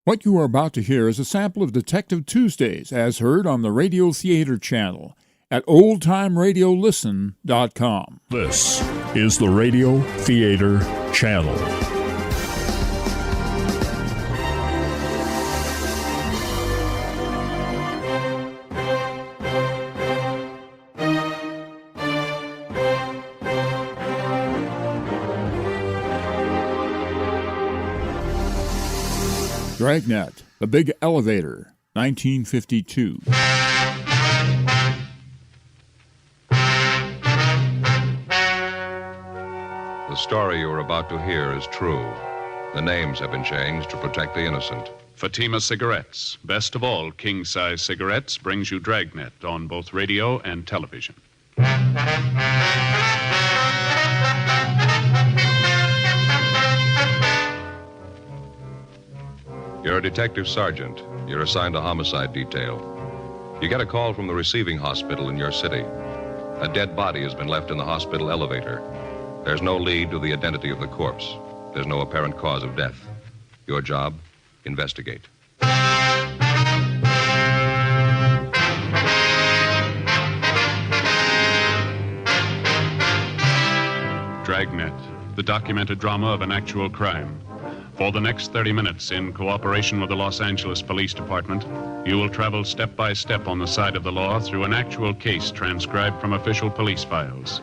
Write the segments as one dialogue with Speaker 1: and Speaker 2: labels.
Speaker 1: What you are about to hear is a sample of Detective Tuesdays, as heard on the Radio Theater channel at oldtimeradiolisten.com.
Speaker 2: This is the Radio Theater channel.
Speaker 1: Dragnet, The Big Elevator, 1952.
Speaker 3: The story you are about to hear is true. The names have been changed to protect the innocent.
Speaker 4: Fatima Cigarettes, best of all king-size cigarettes, brings you Dragnet on both radio and television.
Speaker 3: You're a detective sergeant. You're assigned a homicide detail. You get a call from the receiving hospital in your city. A dead body has been left in the hospital elevator. There's no lead to the identity of the corpse. There's no apparent cause of death. Your job, investigate.
Speaker 4: Dragnet, the documented drama of an actual crime. For the next 30 minutes, in cooperation with the Los Angeles Police Department, you will travel step by step on the side of the law through an actual case transcribed from official police files.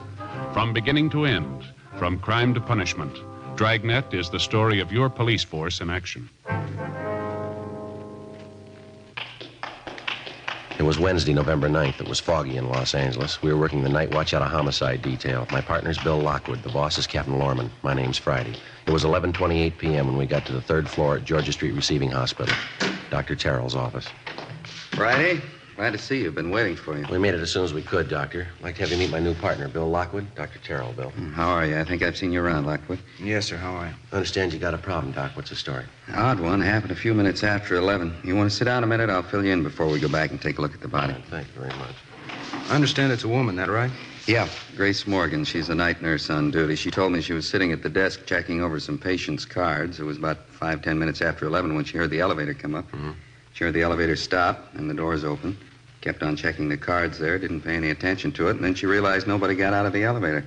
Speaker 4: From beginning to end, from crime to punishment, Dragnet is the story of your police force in action.
Speaker 5: It was Wednesday, November 9th. It was foggy in Los Angeles. We were working the night watch out of homicide detail. My partner's Bill Lockwood. The boss is Captain Lorman. My name's Friday. It was 11:28 p.m. when we got to the third floor at Georgia Street Receiving Hospital, Dr. Terrell's office.
Speaker 6: Friday, glad to see you. Been waiting for you.
Speaker 5: We made it as soon as we could, Doctor. I'd like to have you meet my new partner, Bill Lockwood. Dr. Terrell, Bill.
Speaker 6: How are you? I think I've seen you around, Lockwood.
Speaker 7: Yes, sir. How are you?
Speaker 5: I understand you got a problem, Doc. What's the story?
Speaker 6: Odd one. Happened a few minutes after 11. You want to sit down a minute? I'll fill you in before we go back and take a look at the body.
Speaker 5: Thank you very much.
Speaker 7: I understand it's a woman, that right?
Speaker 6: Yeah, Grace Morgan. She's a night nurse on duty. She told me she was sitting at the desk checking over some patients' cards. It was about 5-10 minutes after 11 when she heard the elevator come up.
Speaker 5: Mm-hmm.
Speaker 6: She heard the elevator stop and the doors open. Kept on checking the cards there, didn't pay any attention to it, and then she realized nobody got out of the elevator.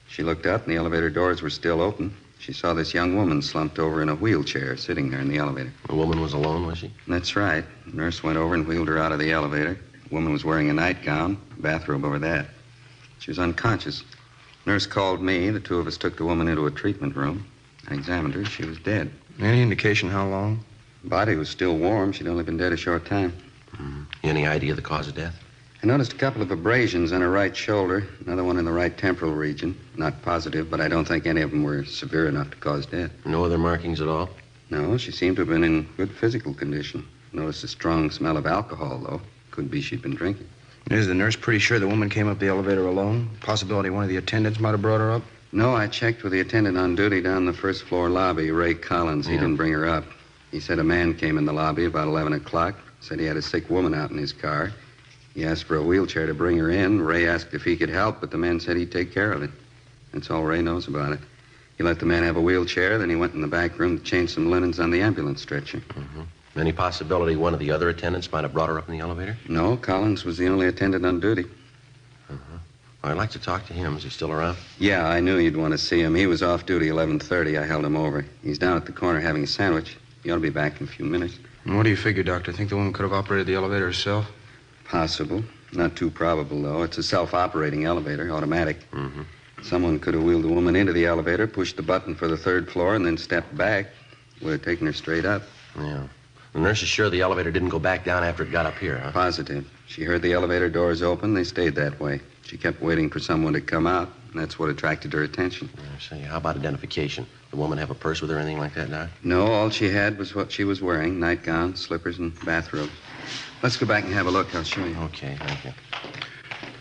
Speaker 6: She looked up, and the elevator doors were still open. She saw this young woman slumped over in a wheelchair sitting there in the elevator.
Speaker 5: The woman was alone, was she?
Speaker 6: That's right. The nurse went over and wheeled her out of the elevator. The woman was wearing a nightgown, a bathrobe over that. She was unconscious. Nurse called me. The two of us took the woman into a treatment room. I examined her. She was dead.
Speaker 7: Any indication how long?
Speaker 6: The body was still warm. She'd only been dead a short time.
Speaker 5: Mm-hmm. Any idea of the cause of death?
Speaker 6: I noticed a couple of abrasions on her right shoulder, another one in the right temporal region. Not positive, but I don't think any of them were severe enough to cause death.
Speaker 5: No other markings at all?
Speaker 6: No, she seemed to have been in good physical condition. Noticed a strong smell of alcohol, though. Could be she'd been drinking.
Speaker 7: Is the nurse pretty sure the woman came up the elevator alone? Possibility one of the attendants might have brought her up?
Speaker 6: No, I checked with the attendant on duty down in the first floor lobby, Ray Collins. He didn't bring her up. He said a man came in the lobby about 11 o'clock, said he had a sick woman out in his car. He asked for a wheelchair to bring her in. Ray asked if he could help, but the man said he'd take care of it. That's all Ray knows about it. He let the man have a wheelchair, then he went in the back room to change some linens on the ambulance stretcher.
Speaker 5: Mm-hmm. Any possibility one of the other attendants might have brought her up in the elevator?
Speaker 6: No, Collins was the only attendant on duty.
Speaker 5: Uh-huh. I'd like to talk to him. Is he still around?
Speaker 6: Yeah, I knew you'd want to see him. He was off duty 11:30. I held him over. He's down at the corner having a sandwich. He ought to be back in a few minutes.
Speaker 7: And what do you figure, Doctor? Think the woman could have operated the elevator herself?
Speaker 6: Possible. Not too probable, though. It's a self-operating elevator, automatic.
Speaker 5: Mm-hmm.
Speaker 6: Someone could have wheeled the woman into the elevator, pushed the button for the third floor, and then stepped back. Would have taken her straight up.
Speaker 5: Yeah. The nurse is sure the elevator didn't go back down after it got up here, huh?
Speaker 6: Positive. She heard the elevator doors open. They stayed that way. She kept waiting for someone to come out, and that's what attracted her attention.
Speaker 5: I see. How about identification? Did the woman have a purse with her or anything like that, Doc?
Speaker 6: No, all she had was what she was wearing, nightgown, slippers, and bathrobe. Let's go back and have a look. I'll show you.
Speaker 5: Okay, thank you.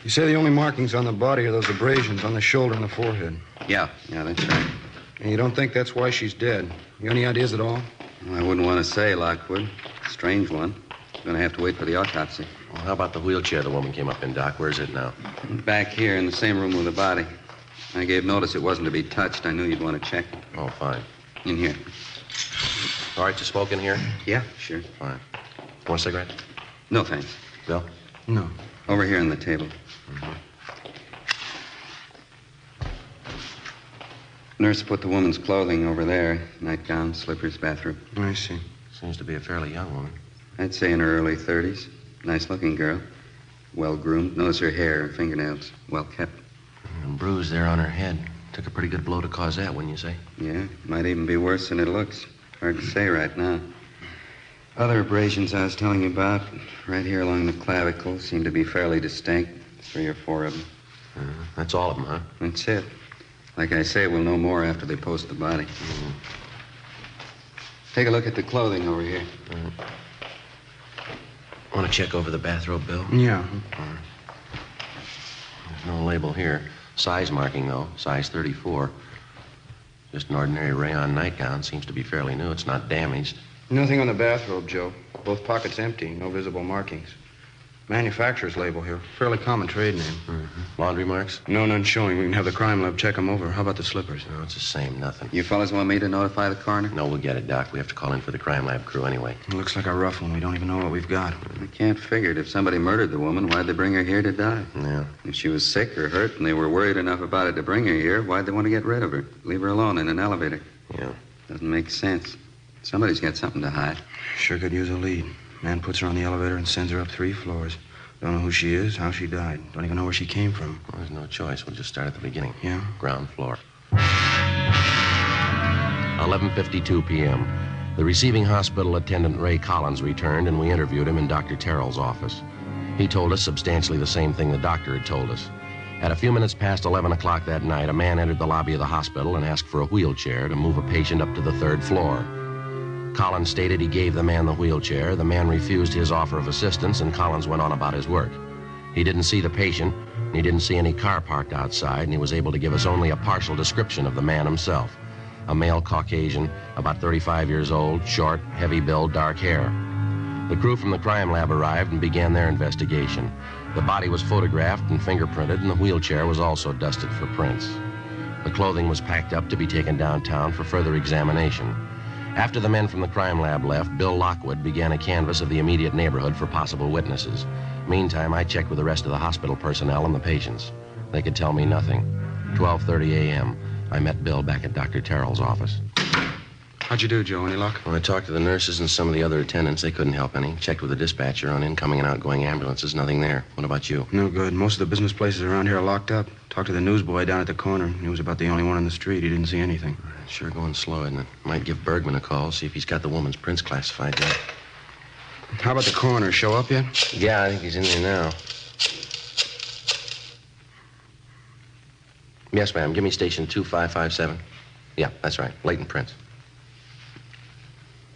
Speaker 7: You say the only markings on the body are those abrasions on the shoulder and the forehead.
Speaker 6: Yeah, that's right.
Speaker 7: And you don't think that's why she's dead? You got any ideas at all?
Speaker 6: Well, I wouldn't want to say, Lockwood. Strange one. Going to have to wait for the autopsy.
Speaker 5: Well, how about the wheelchair the woman came up in, Doc? Where's it now?
Speaker 6: Back here in the same room with the body. I gave notice it wasn't to be touched. I knew you'd want to check.
Speaker 5: Oh, fine.
Speaker 6: In here.
Speaker 5: All right to smoke in here?
Speaker 6: Yeah, sure.
Speaker 5: Fine. Want a cigarette?
Speaker 6: No, thanks.
Speaker 5: Bill?
Speaker 7: No.
Speaker 6: Over here on the table. Nurse put the woman's clothing over there. Nightgown, slippers, bathrobe.
Speaker 7: I see.
Speaker 5: Seems to be a fairly young woman.
Speaker 6: I'd say in her early 30s. Nice-looking girl. Well-groomed. Notice her hair and fingernails. Well-kept.
Speaker 5: And bruise there on her head. Took a pretty good blow to cause that, wouldn't you say?
Speaker 6: Yeah, might even be worse than it looks. Hard to say right now. Other abrasions I was telling you about, right here along the clavicle, seem to be fairly distinct. 3 or 4 of them.
Speaker 5: That's all of them, huh?
Speaker 6: That's it. Like I say, we'll know more after they post the body. Take a look at the clothing over here.
Speaker 5: Want to check over the bathrobe, Bill?
Speaker 7: Yeah.
Speaker 5: There's no label here. Size marking, though. Size 34. Just an ordinary rayon nightgown. Seems to be fairly new. It's not damaged.
Speaker 7: Nothing on the bathrobe, Joe. Both pockets empty. No visible markings. Manufacturer's label here. Fairly common trade name.
Speaker 5: Laundry marks?
Speaker 7: No, none showing. We can have the crime lab check them over. How about the slippers?
Speaker 5: No, it's the same. Nothing.
Speaker 6: You fellas want me to notify the coroner?
Speaker 5: No, we'll get it, Doc. We have to call in for the crime lab crew anyway.
Speaker 7: It looks like a rough one. We don't even know what we've got.
Speaker 6: I can't figure it. If somebody murdered the woman, why'd they bring her here to die?
Speaker 5: Yeah.
Speaker 6: If she was sick or hurt and they were worried enough about it to bring her here, why'd they want to get rid of her? Leave her alone in an elevator.
Speaker 5: Yeah.
Speaker 6: Doesn't make sense. Somebody's got something to hide.
Speaker 7: Sure could use a lead. Man puts her on the elevator and sends her up 3 floors. Don't know who she is, how she died. Don't even know where she came from.
Speaker 5: Well, there's no choice. We'll just start at the beginning.
Speaker 7: Yeah?
Speaker 5: Ground floor. 11:52 p.m. The receiving hospital attendant, Ray Collins, returned, and we interviewed him in Dr. Terrell's office. He told us substantially the same thing the doctor had told us. At a few minutes past 11 o'clock that night, a man entered the lobby of the hospital and asked for a wheelchair to move a patient up to the 3rd floor. Collins stated he gave the man the wheelchair. The man refused his offer of assistance, and Collins went on about his work. He didn't see the patient, and he didn't see any car parked outside, and he was able to give us only a partial description of the man himself. A male Caucasian, about 35 years old, short, heavy build, dark hair. The crew from the crime lab arrived and began their investigation. The body was photographed and fingerprinted, and the wheelchair was also dusted for prints. The clothing was packed up to be taken downtown for further examination. After the men from the crime lab left, Bill Lockwood began a canvass of the immediate neighborhood for possible witnesses. Meantime, I checked with the rest of the hospital personnel and the patients. They could tell me nothing. 12:30 a.m., I met Bill back at Dr. Terrell's office.
Speaker 7: How'd you do, Joe? Any luck?
Speaker 5: When I talked to the nurses and some of the other attendants, they couldn't help any. Checked with the dispatcher on incoming and outgoing ambulances. Nothing there. What about you?
Speaker 7: No good. Most of the business places around here are locked up. Talked to the newsboy down at the corner. He was about the only one on the street. He didn't see anything.
Speaker 5: It's sure going slow, isn't it? Might give Bergman a call, see if he's got the woman's prints classified yet.
Speaker 7: How about the coroner? Show up yet?
Speaker 5: Yeah, I think he's in there now. Yes, ma'am. Give me station 2557. Yeah, that's right. Latent prints.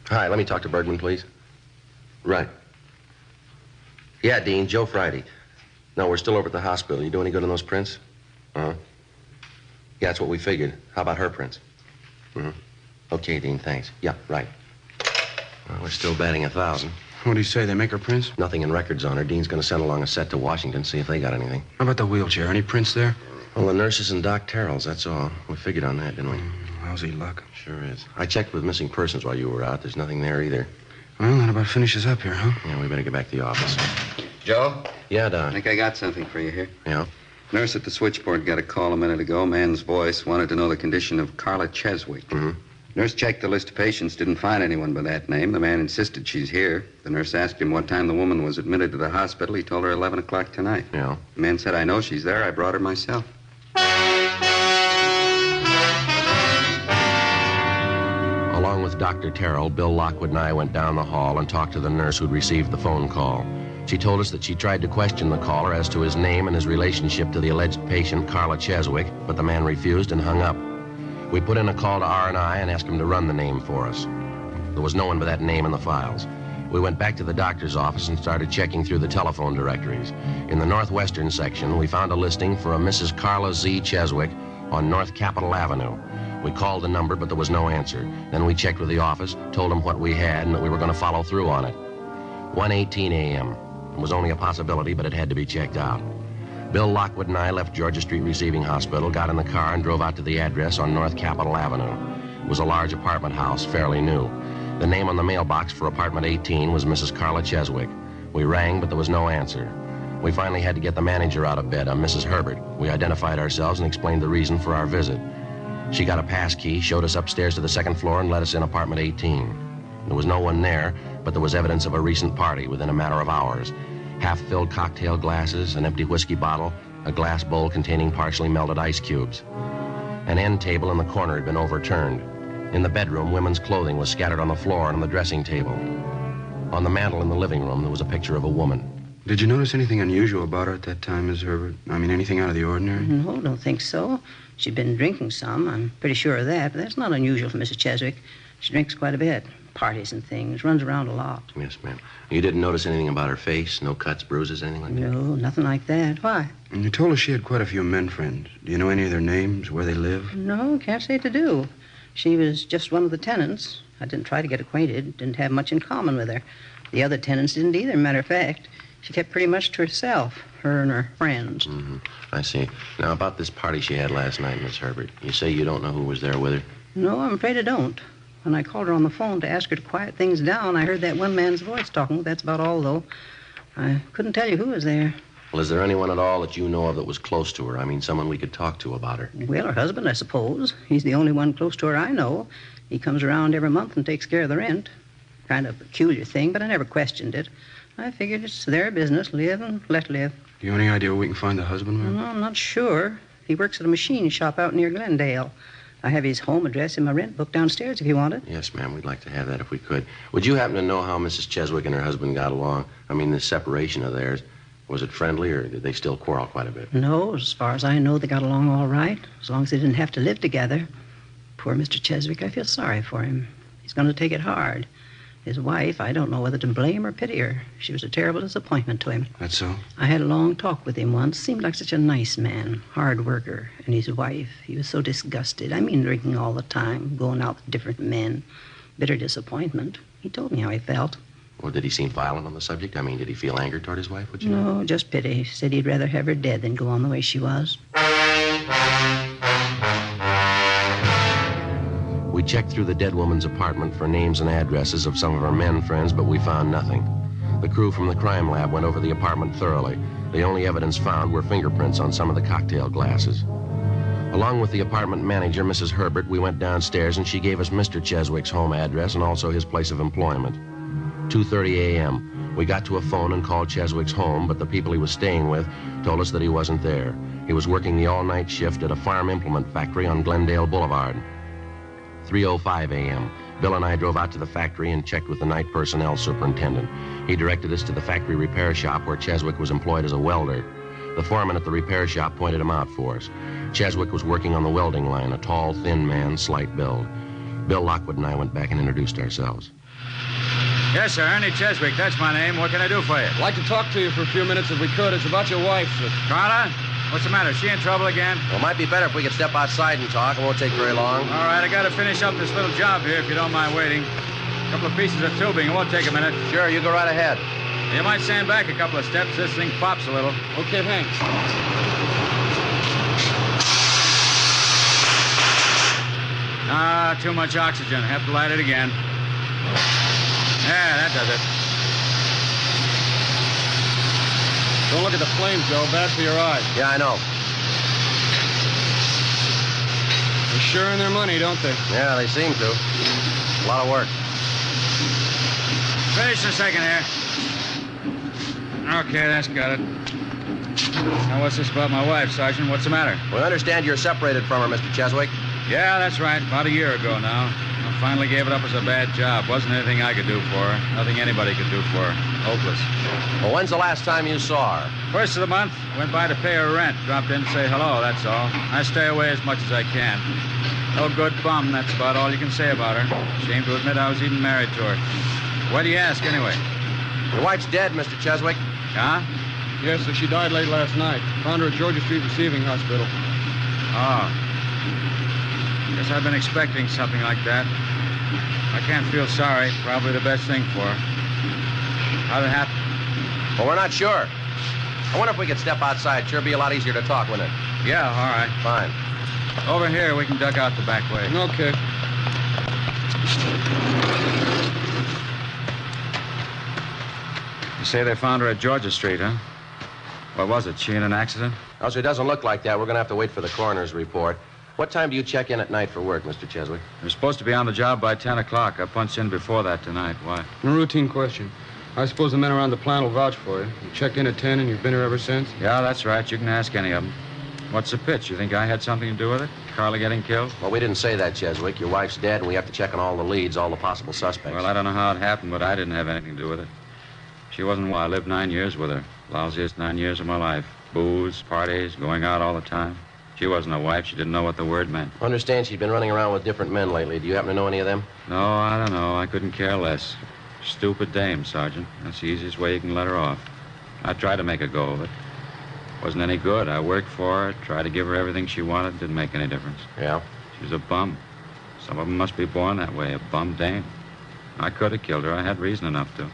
Speaker 5: Hi, let me talk to Bergman, please. Right. Yeah, Dean, Joe Friday. No, we're still over at the hospital. You do any good on those prints? Uh-huh. Yeah, that's what we figured. How about her prints? Mm-hmm. Okay, Dean, thanks. Yeah, right. Well, we're still batting 1,000.
Speaker 7: What do you say? They make her prints?
Speaker 5: Nothing in records on her. Dean's going to send along a set to Washington, see if they got anything.
Speaker 7: How about the wheelchair? Any prints there?
Speaker 5: Well, the nurses and Doc Terrell's, that's all. We figured on that, didn't we?
Speaker 7: Lousy luck.
Speaker 5: Sure is. I checked with missing persons while you were out. There's nothing there either.
Speaker 7: Well, that about finishes up here, huh?
Speaker 5: Yeah, we better get back to the office.
Speaker 6: Joe?
Speaker 5: Yeah,
Speaker 6: I
Speaker 5: Doc.
Speaker 6: think I got something for you here.
Speaker 5: Yeah?
Speaker 6: Nurse at the switchboard got a call a minute ago. Man's voice wanted to know the condition of Carla Cheswick.
Speaker 5: Mm-hmm.
Speaker 6: Nurse checked the list of patients, didn't find anyone by that name. The man insisted she's here. The nurse asked him what time the woman was admitted to the hospital. He told her 11 o'clock tonight.
Speaker 5: Yeah?
Speaker 6: The man said, I know she's there. I brought her myself.
Speaker 5: Along with Dr. Terrell, Bill Lockwood and I went down the hall and talked to the nurse who'd received the phone call. She told us that she tried to question the caller as to his name and his relationship to the alleged patient, Carla Cheswick, but the man refused and hung up. We put in a call to R&I and asked him to run the name for us. There was no one by that name in the files. We went back to the doctor's office and started checking through the telephone directories. In the northwestern section, we found a listing for a Mrs. Carla Z. Cheswick on North Capitol Avenue. We called the number, but there was no answer. Then we checked with the office, told them what we had, and that we were going to follow through on it. 1:18 a.m. It was only a possibility, but it had to be checked out. Bill Lockwood and I left Georgia Street Receiving Hospital, got in the car, and drove out to the address on North Capitol Avenue. It was a large apartment house, fairly new. The name on the mailbox for apartment 18 was Mrs. Carla Cheswick. We rang, but there was no answer. We finally had to get the manager out of bed, Mrs. Herbert. We identified ourselves and explained the reason for our visit. She got a pass key, showed us upstairs to the second floor, and let us in apartment 18. There was no one there, but there was evidence of a recent party within a matter of hours. Half-filled cocktail glasses, an empty whiskey bottle, a glass bowl containing partially melted ice cubes. An end table in the corner had been overturned. In the bedroom, women's clothing was scattered on the floor and on the dressing table. On the mantel in the living room, there was a picture of a woman.
Speaker 7: Did you notice anything unusual about her at that time, Miss Herbert? I mean, anything out of the ordinary?
Speaker 8: No, don't think so. She'd been drinking some. I'm pretty sure of that, but that's not unusual for Mrs. Cheswick. She drinks quite a bit. Parties and things. Runs around a lot.
Speaker 5: Yes, ma'am. You didn't notice anything about her face? No cuts, bruises, anything like that?
Speaker 8: No, nothing like that. Why?
Speaker 7: And you told us she had quite a few men friends. Do you know any of their names, where they live?
Speaker 8: No, can't say to do. She was just one of the tenants. I didn't try to get acquainted. Didn't have much in common with her. The other tenants didn't either, matter of fact. She kept pretty much to herself, her and her friends.
Speaker 5: Mm-hmm. I see. Now, about this party she had last night, Miss Herbert, you say you don't know who was there with her?
Speaker 8: No, I'm afraid I don't. When I called her on the phone to ask her to quiet things down, I heard that one man's voice talking. That's about all, though. I couldn't tell you who was there.
Speaker 5: Well, is there anyone at all that you know of that was close to her? I mean, someone we could talk to about her.
Speaker 8: Well, her husband, I suppose. He's the only one close to her I know. He comes around every month and takes care of the rent. Kind of a peculiar thing, but I never questioned it. I figured it's their business, live and let live.
Speaker 7: Do you have any idea where we can find the husband, ma'am?
Speaker 8: No, I'm not sure. He works at a machine shop out near Glendale. I have his home address in my rent book downstairs if you want it.
Speaker 5: Yes, ma'am. We'd like to have that if we could. Would you happen to know how Mrs. Cheswick and her husband got along? I mean, the separation of theirs. Was it friendly, or did they still quarrel quite a bit?
Speaker 8: No, as far as I know, they got along all right, as long as they didn't have to live together. Poor Mr. Cheswick, I feel sorry for him. He's going to take it hard. His wife, I don't know whether to blame or pity her. She was a terrible disappointment to him.
Speaker 7: That's so?
Speaker 8: I had a long talk with him once. Seemed like such a nice man, hard worker. And his wife, he was so disgusted. I mean, drinking all the time, going out with different men. Bitter disappointment. He told me how he felt.
Speaker 5: Well, did he seem violent on the subject? I mean, did he feel anger toward his wife? Would you know?
Speaker 8: No, just pity. Said he'd rather have her dead than go on the way she was.
Speaker 5: We checked through the dead woman's apartment for names and addresses of some of her men friends, but we found nothing. The crew from the crime lab went over the apartment thoroughly. The only evidence found were fingerprints on some of the cocktail glasses. Along with the apartment manager, Mrs. Herbert, we went downstairs and she gave us Mr. Cheswick's home address and also his place of employment. 2:30 a.m. We got to a phone and called Cheswick's home, but the people he was staying with told us that he wasn't there. He was working the all-night shift at a farm implement factory on Glendale Boulevard. 3:05 a.m. Bill and I drove out to the factory and checked with the night personnel superintendent. He directed us to the factory repair shop where Cheswick was employed as a welder. The foreman at the repair shop pointed him out for us. Cheswick was working on the welding line, a tall, thin man, slight build. Bill Lockwood and I went back and introduced ourselves.
Speaker 9: Yes, sir. Ernie Cheswick. That's my name. What can I do for you?
Speaker 10: I'd like to talk to you for a few minutes if we could. It's about your wife, sir.
Speaker 9: Carla? What's the matter? Is she in trouble again?
Speaker 5: Well, it might be better if we could step outside and talk. It won't take very long.
Speaker 9: All right, I got to finish up this little job here, if you don't mind waiting. A couple of pieces of tubing. It won't take a minute.
Speaker 5: Sure, you go right ahead.
Speaker 9: You might stand back a couple of steps. This thing pops a little.
Speaker 10: Okay, thanks.
Speaker 9: Too much oxygen. Have to light it again. Yeah, that does it.
Speaker 10: Don't look at the flames, Joe. Bad for your eyes.
Speaker 5: Yeah, I know.
Speaker 10: They're sure in their money, don't they?
Speaker 5: Yeah, they seem to. A lot of work.
Speaker 9: Finish in a second here. Okay, that's got it. Now, what's this about my wife, Sergeant? What's the matter?
Speaker 5: We understand you're separated from her, Mr. Cheswick.
Speaker 9: Yeah, that's right. About a year ago now. I finally gave it up as a bad job. Wasn't anything I could do for her. Nothing anybody could do for her. Hopeless.
Speaker 5: Well, when's the last time you saw her?
Speaker 9: First of the month, went by to pay her rent. Dropped in to say hello, that's all. I stay away as much as I can. No good bum, that's about all you can say about her. Shame to admit I was even married to her. Why do you ask, anyway?
Speaker 5: Your wife's dead, Mr. Cheswick.
Speaker 9: Huh?
Speaker 10: Yes, sir. She died late last night. Found her at Georgia Street Receiving Hospital.
Speaker 9: Oh. Guess I've been expecting something like that. I can't feel sorry. Probably the best thing for her. How'd it happen?
Speaker 5: Well, we're not sure. I wonder if we could step outside. Sure be a lot easier to talk, wouldn't it?
Speaker 9: Yeah, all right.
Speaker 5: Fine.
Speaker 9: Over here, we can duck out the back way.
Speaker 10: Okay.
Speaker 9: You say they found her at Georgia Street, huh? What was it? She in an accident?
Speaker 5: No, sir, it doesn't look like that. We're going to have to wait for the coroner's report. What time do you check in at night for work, Mr. Cheswick?
Speaker 9: You're supposed to be on the job by 10 o'clock. I punched in before that tonight. Why?
Speaker 10: A routine question. I suppose the men around the plant will vouch for you. You checked in at 10 and you've been here ever since?
Speaker 9: Yeah, that's right. You can ask any of them. What's the pitch? You think I had something to do with it? Carla getting killed?
Speaker 5: Well, we didn't say that, Cheswick. Your wife's dead, and we have to check on all the leads, all the possible suspects.
Speaker 9: Well, I don't know how it happened, but I didn't have anything to do with it. She wasn't well. I lived 9 years with her. Lousiest 9 years of my life. Booze, parties, going out all the time. She wasn't a wife. She didn't know what the word meant.
Speaker 5: I understand she's been running around with different men lately. Do you happen to know any of them?
Speaker 9: No, I don't know. I couldn't care less. Stupid dame, Sergeant. That's the easiest way you can let her off. I tried to make a go of it. Wasn't any good. I worked for her, tried to give her everything she wanted. Didn't make any difference.
Speaker 5: Yeah?
Speaker 9: She was a bum. Some of them must be born that way, a bum dame. I could have killed her. I had reason enough to.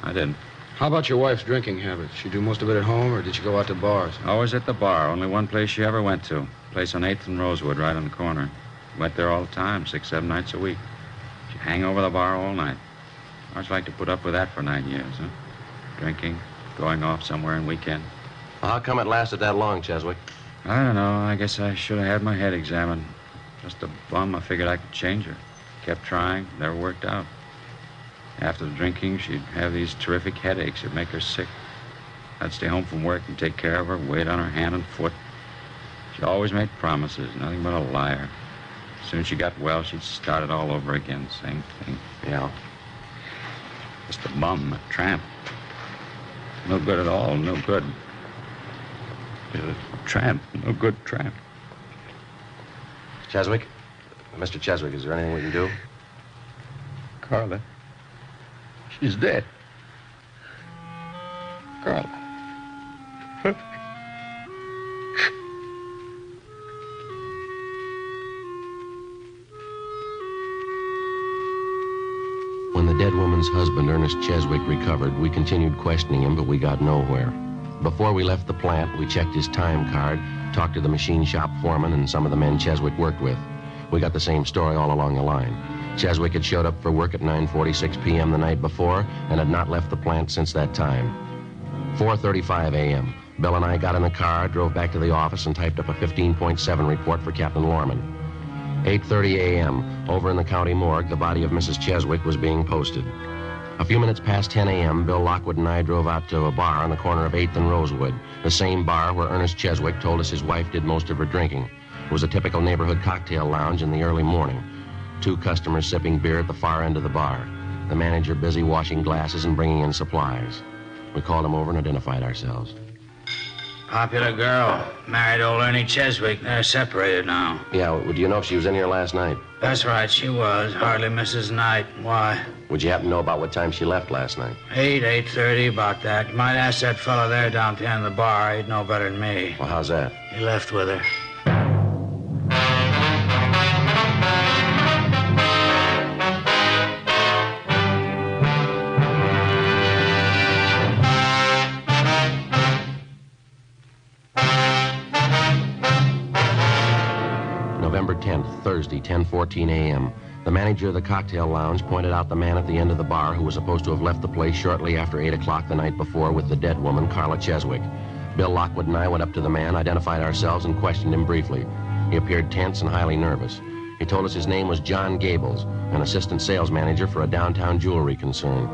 Speaker 9: I didn't.
Speaker 10: How about your wife's drinking habits? She do most of it at home, or did she go out to bars?
Speaker 9: Always at the bar. Only one place she ever went to. Place on 8th and Rosewood, right on the corner. Went there all the time, 6, 7 nights a week. She'd hang over the bar all night. How'd you like to put up with that for 9 years, huh? Drinking, going off somewhere on weekend.
Speaker 5: Well, how come it lasted that long, Cheswick?
Speaker 9: I don't know. I guess I should have had my head examined. Just a bum. I figured I could change her. Kept trying. Never worked out. After the drinking, she'd have these terrific headaches. It'd make her sick. I'd stay home from work and take care of her, wait on her hand and foot. She always made promises, nothing but a liar. As soon as she got well, she'd start it all over again, same thing.
Speaker 5: Yeah.
Speaker 9: Just a bum, a tramp. No good at all, no good. Just a tramp, no good tramp.
Speaker 5: Cheswick? Mr. Cheswick, is there anything we can do?
Speaker 9: Carla. She's dead. Carla.
Speaker 5: When the dead woman's husband, Ernest Cheswick, recovered, we continued questioning him, but we got nowhere. Before we left the plant, we checked his time card, talked to the machine shop foreman and some of the men Cheswick worked with. We got the same story all along the line. Cheswick had showed up for work at 9:46 p.m. the night before and had not left the plant since that time. 4:35 a.m. Bill and I got in the car, drove back to the office, and typed up a 15.7 report for Captain Lorman. 8:30 a.m., over in the county morgue, the body of Mrs. Cheswick was being posted. A few minutes past 10 a.m., Bill Lockwood and I drove out to a bar on the corner of 8th and Rosewood, the same bar where Ernest Cheswick told us his wife did most of her drinking. It was a typical neighborhood cocktail lounge in the early morning. 2 customers sipping beer at the far end of the bar. The manager busy washing glasses and bringing in supplies. We called him over and identified ourselves.
Speaker 11: Popular girl. Married old Ernie Cheswick. They're separated now.
Speaker 5: Yeah, do you know if she was in here last night?
Speaker 11: That's right, she was. Hardly misses night. Why?
Speaker 5: Would you happen to know about what time she left last night?
Speaker 11: 8:30, about that. You might ask that fellow there down at the end of the bar. He'd know better than me.
Speaker 5: Well, how's that?
Speaker 11: He left with her.
Speaker 5: November 10th, Thursday, 10:14 a.m. The manager of the cocktail lounge pointed out the man at the end of the bar who was supposed to have left the place shortly after 8 o'clock the night before with the dead woman, Carla Cheswick. Bill Lockwood and I went up to the man, identified ourselves, and questioned him briefly. He appeared tense and highly nervous. He told us his name was John Gables, an assistant sales manager for a downtown jewelry concern.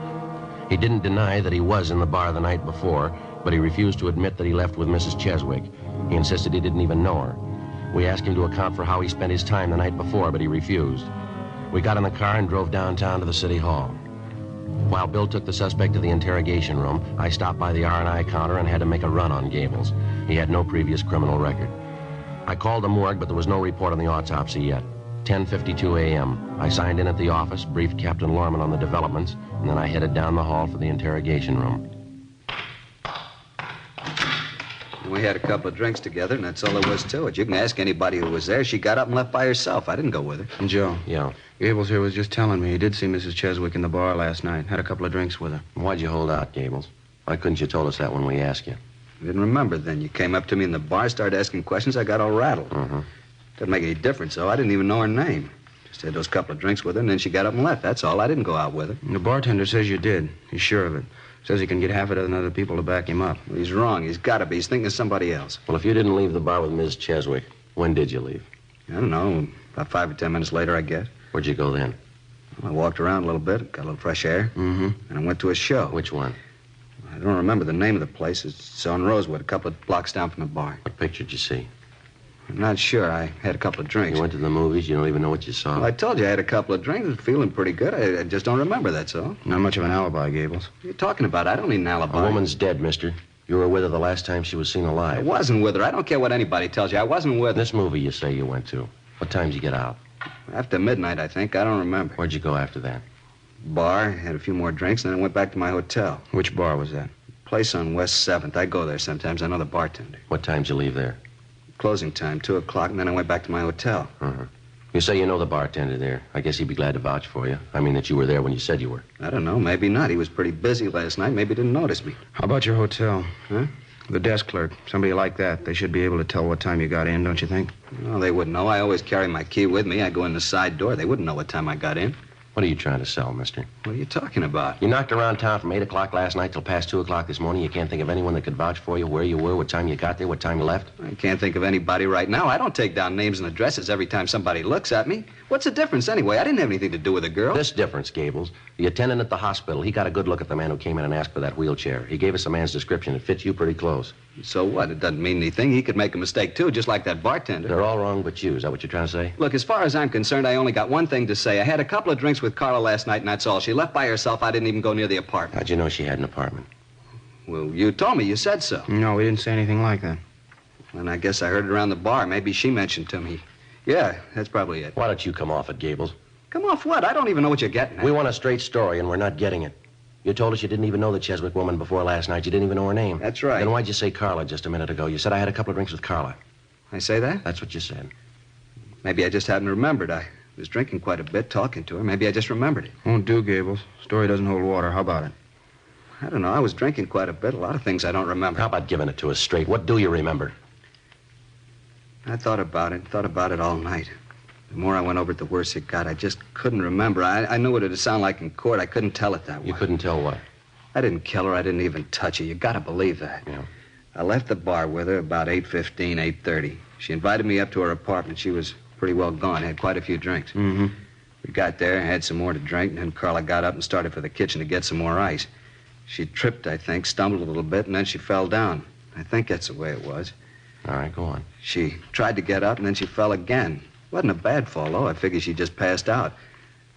Speaker 5: He didn't deny that he was in the bar the night before, but he refused to admit that he left with Mrs. Cheswick. He insisted he didn't even know her. We asked him to account for how he spent his time the night before, but he refused. We got in the car and drove downtown to the city hall. While Bill took the suspect to the interrogation room, I stopped by the R&I counter and had to make a run on Gables. He had no previous criminal record. I called the morgue, but there was no report on the autopsy yet. 10:52 a.m. I signed in at the office, briefed Captain Lorman on the developments, and then I headed down the hall for the interrogation room.
Speaker 6: We had a couple of drinks together, and that's all there was to it. You can ask anybody who was there. She got up and left by herself. I didn't go with her.
Speaker 7: And Joe.
Speaker 5: Yeah.
Speaker 7: Gables here was just telling me he did see Mrs. Cheswick in the bar last night. Had a couple of drinks with her.
Speaker 5: Why'd you hold out, Gables? Why couldn't you told us that when we asked you?
Speaker 6: I didn't remember then. You came up to me in the bar, started asking questions. I got all rattled.
Speaker 5: Mm-hmm.
Speaker 6: Didn't make any difference, though. I didn't even know her name. Just had those couple of drinks with her, and then she got up and left. That's all. I didn't go out with her.
Speaker 7: The bartender says you did. He's sure of it. Says he can get half a dozen other people to back him up.
Speaker 6: He's wrong. He's got to be. He's thinking of somebody else.
Speaker 5: Well, if you didn't leave the bar with Ms. Cheswick, when did you leave?
Speaker 6: I don't know. About 5 or 10 minutes later, I guess.
Speaker 5: Where'd you go then?
Speaker 6: Well, I walked around a little bit, got a little fresh air.
Speaker 5: Mm-hmm.
Speaker 6: And I went to a show.
Speaker 5: Which one?
Speaker 6: I don't remember the name of the place. It's on Rosewood, a couple of blocks down from the bar.
Speaker 5: What picture did you see?
Speaker 6: I'm not sure. I had a couple of drinks.
Speaker 5: You went to the movies? You don't even know what you saw?
Speaker 6: Well, I told you I had a couple of drinks. I was feeling pretty good. I just don't remember, that's all.
Speaker 7: Not much of an alibi, Gables.
Speaker 6: What are you talking about? I don't need an alibi.
Speaker 5: A woman's dead, mister. You were with her the last time she was seen
Speaker 6: I
Speaker 5: alive.
Speaker 6: wasn't with her. I don't care what anybody tells you. I wasn't with her.
Speaker 5: This movie you say you went to, what time did you get out?
Speaker 6: After midnight, I think. I don't remember.
Speaker 5: Where'd you go after that?
Speaker 6: Bar, had a few more drinks, and then I went back to my hotel.
Speaker 7: Which bar was that?
Speaker 6: Place on West 7th. I go there sometimes. I know the bartender.
Speaker 5: What time did you leave there?
Speaker 6: Closing time, 2 o'clock, and then I went back to my hotel.
Speaker 5: Uh-huh. You say you know the bartender there. I guess he'd be glad to vouch for you. I mean that you were there when you said you were.
Speaker 6: I don't know. Maybe not. He was pretty busy last night. Maybe he didn't notice me.
Speaker 7: How about your hotel?
Speaker 6: Huh?
Speaker 7: The desk clerk. Somebody like that. They should be able to tell what time you got in, don't you think?
Speaker 6: No, they wouldn't know. I always carry my key with me. I go in the side door. They wouldn't know what time I got in.
Speaker 5: What are you trying to sell, mister?
Speaker 6: What are you talking about?
Speaker 5: You knocked around town from 8 o'clock last night till past 2 o'clock this morning. You can't think of anyone that could vouch for you, where you were, what time you got there, what time you left?
Speaker 6: I can't think of anybody right now. I don't take down names and addresses every time somebody looks at me. What's the difference anyway? I didn't have anything to do with the girl.
Speaker 5: This difference, Gables. The attendant at the hospital, he got a good look at the man who came in and asked for that wheelchair. He gave us the man's description. It fits you pretty close.
Speaker 6: So what? It doesn't mean anything. He could make a mistake, too, just like that bartender.
Speaker 5: They're all wrong but you. Is that what you're trying to say?
Speaker 6: Look, as far as I'm concerned, I only got one thing to say. I had a couple of drinks with Carla last night, and that's all. She left by herself. I didn't even go near the apartment.
Speaker 5: How'd you know she had an apartment?
Speaker 6: Well, you told me. You said so.
Speaker 7: No, we didn't say anything like that.
Speaker 6: And I guess I heard it around the bar. Maybe she mentioned to me. Yeah, that's probably it.
Speaker 5: Why don't you come off it, Gables?
Speaker 6: Come off what? I don't even know what you're getting at.
Speaker 5: We want a straight story, and we're not getting it. You told us you didn't even know the Cheswick woman before last night. You didn't even know her name.
Speaker 6: That's right.
Speaker 5: Then why'd you say Carla just a minute ago? You said I had a couple of drinks with Carla.
Speaker 6: I say that?
Speaker 5: That's what you said.
Speaker 6: Maybe I just hadn't remembered. I was drinking quite a bit, talking to her. Maybe I just remembered it.
Speaker 7: Won't do, Gables. Story doesn't hold water. How about it?
Speaker 6: I don't know. I was drinking quite a bit. A lot of things I don't remember.
Speaker 5: How about giving it to us straight? What do you remember?
Speaker 6: I thought about it all night. The more I went over it, the worse it got. I just couldn't remember. I knew what it would sound like in court. I couldn't tell it that way.
Speaker 5: You couldn't tell what?
Speaker 6: I didn't kill her. I didn't even touch her. You gotta believe that.
Speaker 5: Yeah.
Speaker 6: I left the bar with her about 8:15, 8:30. She invited me up to her apartment. She was pretty well gone. Had quite a few drinks.
Speaker 7: Mm-hmm.
Speaker 6: We got there, had some more to drink, and then Carla got up and started for the kitchen to get some more ice. She tripped, I think, stumbled a little bit, and then she fell down. I think that's the way it was.
Speaker 5: All right, go on.
Speaker 6: She tried to get up, and then she fell again. Wasn't a bad fall, though. I figured she just passed out.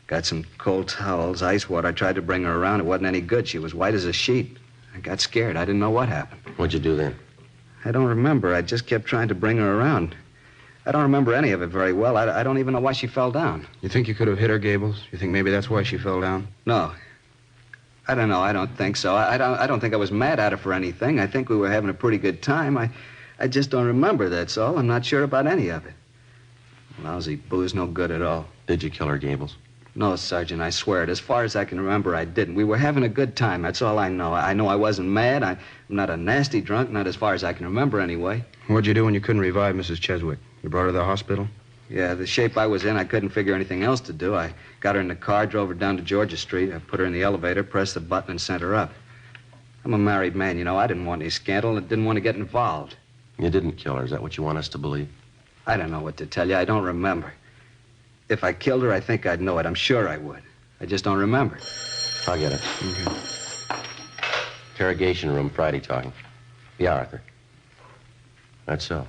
Speaker 6: Got some cold towels, ice water. I tried to bring her around. It wasn't any good. She was white as a sheet. I got scared. I didn't know what happened.
Speaker 5: What'd you do then?
Speaker 6: I don't remember. I just kept trying to bring her around. I don't remember any of it very well. I don't even know why she fell down.
Speaker 7: You think you could have hit her, Gables? You think maybe that's why she fell down?
Speaker 6: No. I don't know. I don't think so. I don't think I was mad at her for anything. I think we were having a pretty good time. I just don't remember, that's all. I'm not sure about any of it. Lousy booze, no good at all.
Speaker 5: Did you kill her, Gables?
Speaker 6: No, Sergeant, I swear it. As far as I can remember, I didn't. We were having a good time. That's all I know. I know I wasn't mad. I'm not a nasty drunk, not as far as I can remember anyway.
Speaker 7: What'd you do when you couldn't revive Mrs. Cheswick? You brought her to the hospital?
Speaker 6: Yeah, the shape I was in, I couldn't figure anything else to do. I got her in the car, drove her down to Georgia Street. I put her in the elevator, pressed the button, and sent her up. I'm a married man, you know. I didn't want any scandal and didn't want to get involved.
Speaker 5: You didn't kill her. Is that what you want us to believe?
Speaker 6: I don't know what to tell you. I don't remember. If I killed her, I think I'd know it. I'm sure I would. I just don't remember.
Speaker 5: I'll get it.
Speaker 7: Okay.
Speaker 5: Interrogation room, Friday talking. Yeah, Arthur. That's so.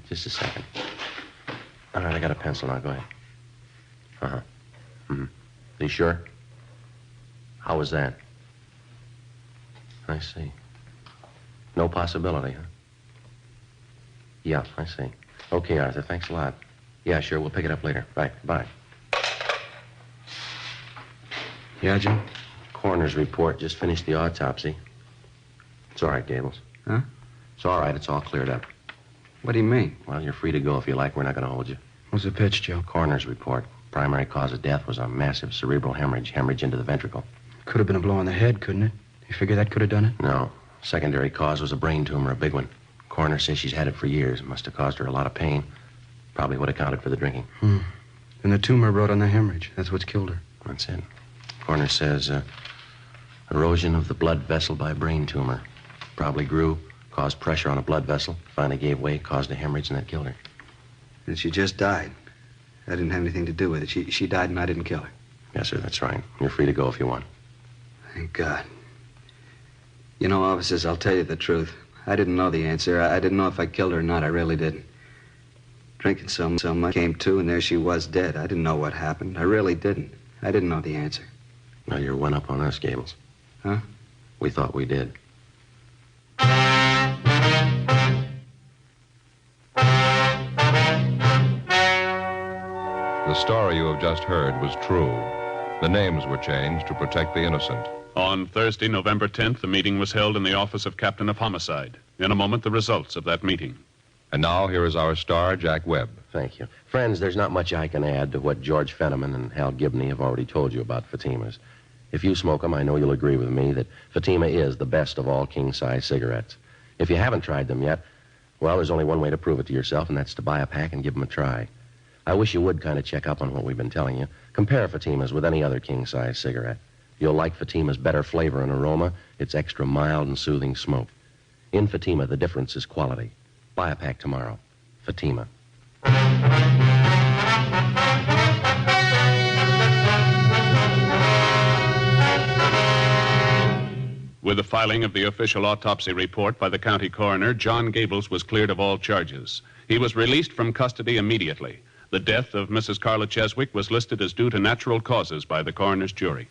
Speaker 5: Just a second. All right, I got a pencil now. Go ahead. Uh-huh. Are you sure? How was that? I see. No possibility, huh? Yeah, I see. Okay, Arthur, thanks a lot. Yeah, sure, we'll pick it up later. Right, bye.
Speaker 7: Yeah, Jim?
Speaker 5: Coroner's report just finished the autopsy. It's all right, Gables.
Speaker 6: Huh?
Speaker 5: It's all right, it's all cleared up.
Speaker 6: What do you mean?
Speaker 5: Well, you're free to go if you like. We're not going to hold you.
Speaker 7: What's the pitch, Joe?
Speaker 5: Coroner's report. Primary cause of death was a massive cerebral hemorrhage into the ventricle.
Speaker 7: Could have been a blow on the head, couldn't it? You figure that could have done it?
Speaker 5: No. Secondary cause was a brain tumor, a big one. Coroner says she's had it for years. It must have caused her a lot of pain. Probably would have accounted for the drinking.
Speaker 7: And the tumor brought on the hemorrhage. That's what's killed her.
Speaker 5: That's it. Coroner says her Erosion of the blood vessel by brain tumor. Probably grew, caused pressure on a blood vessel, finally gave way, caused a hemorrhage, and that killed her.
Speaker 6: And she just died. I didn't have anything to do with it. She died and I didn't kill her.
Speaker 5: Yes, sir, that's right. You're free to go if you want.
Speaker 6: Thank God. You know, officers, I'll tell you the truth. I didn't know the answer. I didn't know if I killed her or not. I really didn't. Drinking so much, came to, and there she was dead. I didn't know what happened. I really didn't. I didn't know the answer.
Speaker 5: Well, you're one up on us, Gables.
Speaker 6: Huh?
Speaker 5: We thought we did.
Speaker 3: The story you have just heard was true. The names were changed to protect the innocent.
Speaker 4: On Thursday, November 10th, the meeting was held in the office of Captain of Homicide. In a moment, the results of that meeting.
Speaker 3: And now, here is our star, Jack Webb.
Speaker 5: Thank you. Friends, there's not much I can add to what George Fenneman and Hal Gibney have already told you about Fatima's. If you smoke them, I know you'll agree with me that Fatima is the best of all king-size cigarettes. If you haven't tried them yet, well, there's only one way to prove it to yourself, and that's to buy a pack and give them a try. I wish you would kind of check up on what we've been telling you. Compare Fatima's with any other king-size cigarette. You'll like Fatima's better flavor and aroma. It's extra mild and soothing smoke. In Fatima, the difference is quality. Buy a pack tomorrow. Fatima.
Speaker 4: With the filing of the official autopsy report by the county coroner, John Gables was cleared of all charges. He was released from custody immediately. The death of Mrs. Carla Cheswick was listed as due to natural causes by the coroner's jury.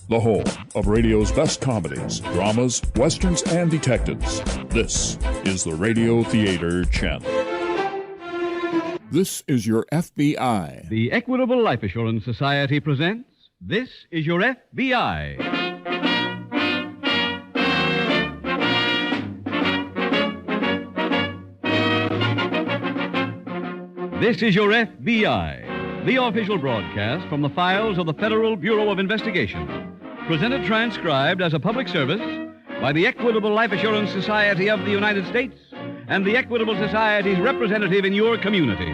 Speaker 2: The home of radio's best comedies, dramas, westerns, and detectives. This is the Radio Theater Channel.
Speaker 1: This is your FBI.
Speaker 12: The Equitable Life Assurance Society presents This is Your FBI. This is Your FBI, the official broadcast from the files of the Federal Bureau of Investigation. Presented transcribed as a public service by the Equitable Life Assurance Society of the United States and the Equitable Society's representative in your community.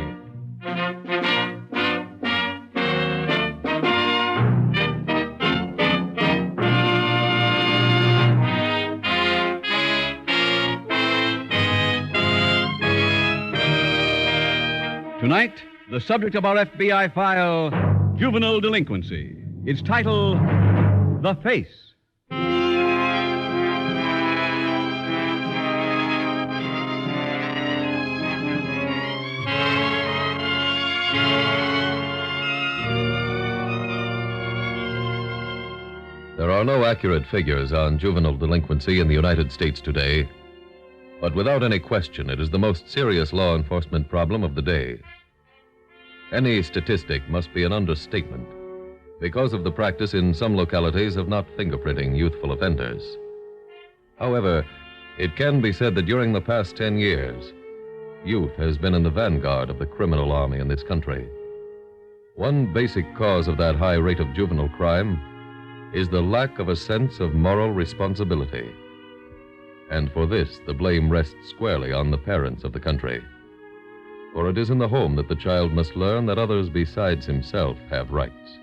Speaker 12: Tonight, the subject of our FBI file, Juvenile Delinquency. Its title, The Face.
Speaker 13: There are no accurate figures on juvenile delinquency in the United States today, but without any question, it is the most serious law enforcement problem of the day. Any statistic must be an understatement because of the practice in some localities of not fingerprinting youthful offenders. However, it can be said that during the past 10 years, youth has been in the vanguard of the criminal army in this country. One basic cause of that high rate of juvenile crime is the lack of a sense of moral responsibility. And for this, the blame rests squarely on the parents of the country. For it is in the home that the child must learn that others besides himself have rights,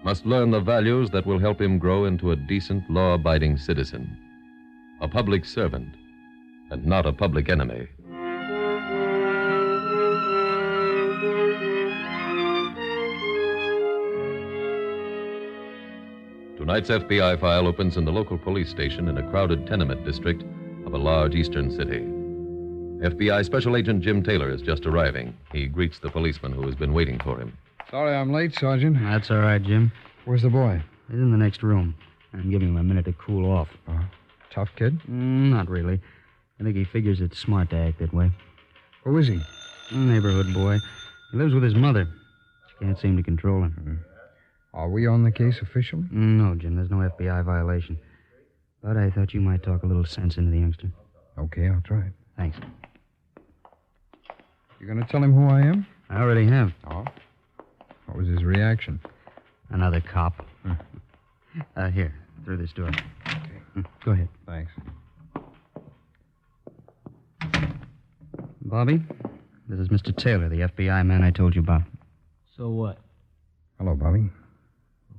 Speaker 13: must learn the values that will help him grow into a decent, law-abiding citizen, a public servant, and not a public enemy. Tonight's FBI file opens in the local police station in a crowded tenement district of a large eastern city. FBI Special Agent Jim Taylor is just arriving. He greets the policeman who has been waiting for him.
Speaker 10: Sorry I'm late, Sergeant.
Speaker 11: That's all right, Jim.
Speaker 10: Where's the boy?
Speaker 11: He's in the next room. I'm giving him a minute to cool off.
Speaker 10: Tough kid?
Speaker 11: Not really. I think he figures it's smart to act that way.
Speaker 10: Who is he?
Speaker 11: A neighborhood boy. He lives with his mother. She can't seem to control him.
Speaker 10: Are we on the case officially?
Speaker 11: No, Jim. There's no FBI violation. But I thought you might talk a little sense into the youngster.
Speaker 10: Okay, I'll try.
Speaker 11: Thanks.
Speaker 10: You going to tell him who I am?
Speaker 11: I already have.
Speaker 10: Oh? What was his reaction?
Speaker 11: Another cop. Here, through this door.
Speaker 10: Okay.
Speaker 11: Go ahead.
Speaker 10: Thanks.
Speaker 11: Bobby, this is Mr. Taylor, the FBI man I told you about.
Speaker 14: So what? Hello, Bobby.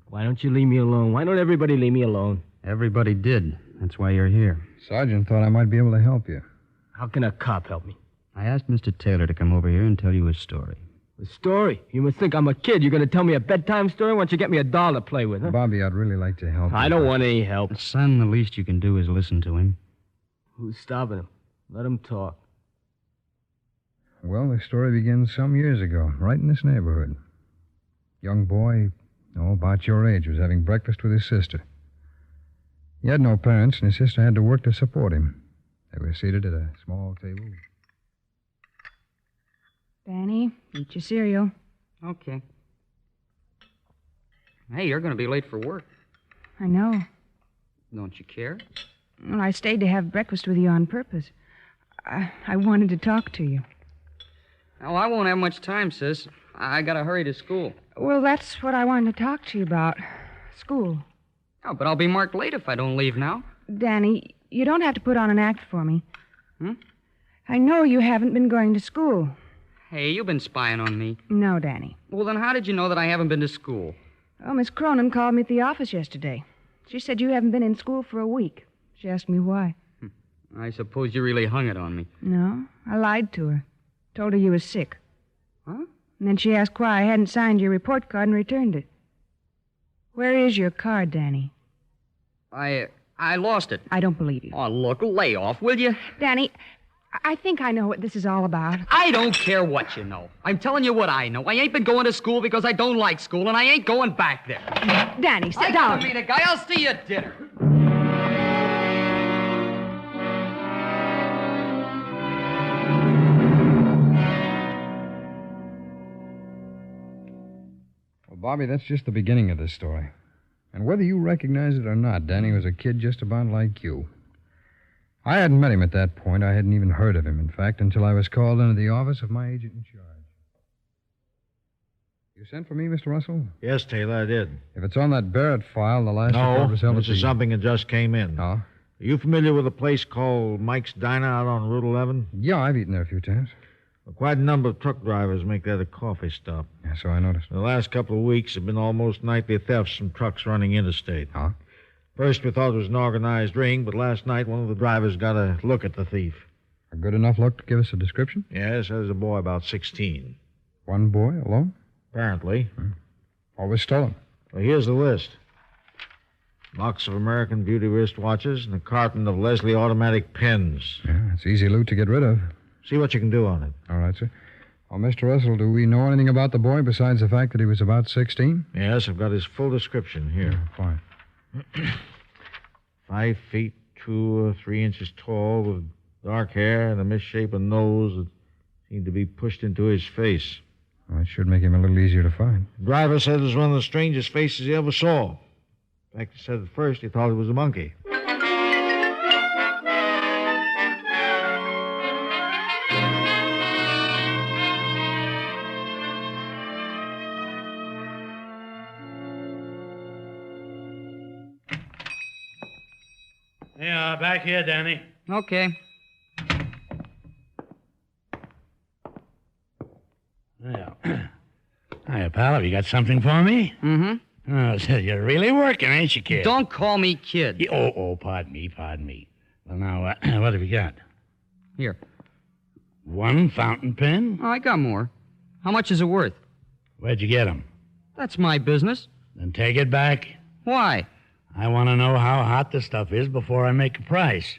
Speaker 15: Why don't you leave me alone? Why don't everybody leave me alone?
Speaker 16: Everybody did. That's why you're here.
Speaker 14: Sergeant thought I might be able to help you.
Speaker 15: How can a cop help me?
Speaker 16: I asked Mr. Taylor to come over here and tell you his story.
Speaker 15: A story? You must think I'm a kid. You're going to tell me a bedtime story? Why don't you get me a doll to play with, huh?
Speaker 14: Bobby, I'd really like to help you.
Speaker 15: I don't want any help.
Speaker 16: Son, the least you can do is listen to him.
Speaker 15: Who's stopping him? Let him talk.
Speaker 14: Well, the story begins some years ago, right in this neighborhood. Young boy, about your age, was having breakfast with his sister. He had no parents, and his sister had to work to support him. They were seated at a small table.
Speaker 17: Danny, eat your cereal.
Speaker 16: Okay. Hey, you're going to be late for work.
Speaker 17: I know.
Speaker 16: Don't you care?
Speaker 17: Well, I stayed to have breakfast with you on purpose. I wanted to talk to you.
Speaker 16: Oh, I won't have much time, sis. I got to hurry to school.
Speaker 17: Well, that's what I wanted to talk to you about. School.
Speaker 16: Oh, but I'll be marked late if I don't leave now.
Speaker 17: Danny, you don't have to put on an act for me. I know you haven't been going to school.
Speaker 16: Hey, you've been spying on me.
Speaker 17: No, Danny.
Speaker 16: Well, then how did you know that I haven't been to school?
Speaker 17: Oh, Miss Cronin called me at the office yesterday. She said you haven't been in school for a week. She asked me why.
Speaker 16: I suppose you really hung it on me.
Speaker 17: No, I lied to her. Told her you was sick.
Speaker 16: Huh?
Speaker 17: And then she asked why I hadn't signed your report card and returned it. Where is your card, Danny?
Speaker 16: I lost it.
Speaker 17: I don't believe you.
Speaker 16: Oh, look, lay off, will you?
Speaker 17: Danny, I think I know what this is all about.
Speaker 16: I don't care what you know. I'm telling you what I know. I ain't been going to school because I don't like school, and I ain't going back there.
Speaker 17: Danny, sit
Speaker 16: I
Speaker 17: down.
Speaker 16: gotta meet a guy. I'll see you at dinner.
Speaker 14: Well, Bobby, that's just the beginning of the story. And whether you recognize it or not, Danny was a kid just about like you. I hadn't met him at that point. I hadn't even heard of him, in fact, until I was called into the office of my agent in charge. You sent for me, Mr. Russell?
Speaker 18: Yes, Taylor, I did.
Speaker 14: If it's on that Barrett file, the last report was held
Speaker 18: this is something that just came in.
Speaker 14: Oh?
Speaker 18: Are you familiar with a place called Mike's Diner out on Route 11?
Speaker 14: Yeah, I've eaten there a few times.
Speaker 18: Well, quite a number of truck drivers make that a coffee stop.
Speaker 14: Yeah, so I noticed.
Speaker 18: The last couple of weeks have been almost nightly thefts from trucks running interstate.
Speaker 14: Huh?
Speaker 18: First, we thought it was an organized ring, but last night one of the drivers got a look at the thief.
Speaker 14: A good enough look to give us a description?
Speaker 18: Yes, there's a boy about 16.
Speaker 14: One boy, alone?
Speaker 18: Apparently.
Speaker 14: What was stolen?
Speaker 18: Well, here's the list. Box of American Beauty wristwatches and a carton of Leslie automatic pens.
Speaker 14: Yeah, it's easy loot to get rid of.
Speaker 18: See what you can do on it.
Speaker 14: All right, sir. Well, Mr. Russell, do we know anything about the boy besides the fact that he was about 16?
Speaker 18: Yes, I've got his full description here.
Speaker 14: Fine.
Speaker 18: 5 feet 2 or 3 inches tall, with dark hair and a misshapen nose that seemed to be pushed into his face.
Speaker 14: Well, it should make him a little easier to find.
Speaker 18: The driver said it was one of the strangest faces he ever saw. In fact, he said at first he thought it was a monkey.
Speaker 19: Yeah, back here, Danny.
Speaker 16: Okay.
Speaker 19: Well, hiya, pal. Have you got something for me?
Speaker 16: Mm-hmm.
Speaker 19: Oh, so you're really working, ain't you, kid?
Speaker 16: Don't call me kid.
Speaker 19: Pardon me. Well, now, what have you got?
Speaker 16: Here.
Speaker 19: One fountain pen?
Speaker 16: Oh, I got more. How much is it worth?
Speaker 19: Where'd you get 'em?
Speaker 16: That's my business.
Speaker 19: Then take it back.
Speaker 16: Why?
Speaker 19: I want to know how hot the stuff is before I make a price.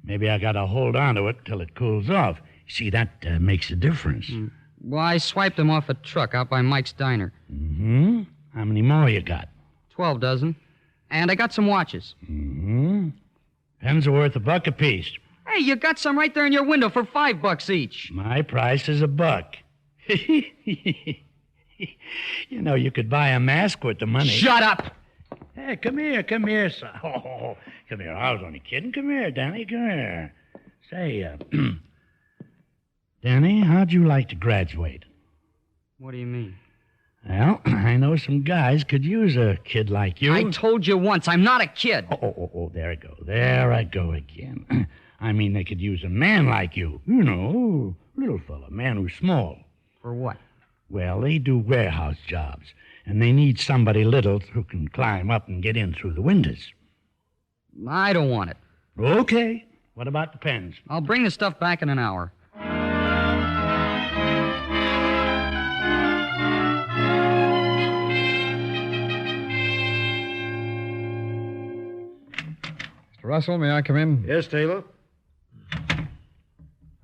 Speaker 19: Maybe I got to hold on to it till it cools off. See, that makes a difference.
Speaker 16: Well, I swiped them off a truck out by Mike's Diner.
Speaker 19: Mm-hmm. How many more you got?
Speaker 16: 12 dozen. And I got some watches.
Speaker 19: Mm-hmm. Pens are worth $1 apiece.
Speaker 16: Hey, you got some right there in your window for $5 each.
Speaker 19: My price is $1. You know, you could buy a mask with the money.
Speaker 16: Shut up!
Speaker 19: Hey, come here, son. Oh, come here. I was only kidding. Come here, Danny, come here. Say, Danny, how'd you like to graduate?
Speaker 16: What do you mean?
Speaker 19: Well, I know some guys could use a kid like you.
Speaker 16: I told you once, I'm not a kid.
Speaker 19: Oh, there I go. There I go again. I mean, they could use a man like you. You know, little fella, man who's small.
Speaker 16: For what?
Speaker 19: Well, they do warehouse jobs, and they need somebody little who can climb up and get in through the windows.
Speaker 16: I don't want it.
Speaker 19: Okay. What about the pens?
Speaker 16: I'll bring the stuff back in an hour.
Speaker 14: Mr. Russell, may I come in?
Speaker 18: Yes, Taylor.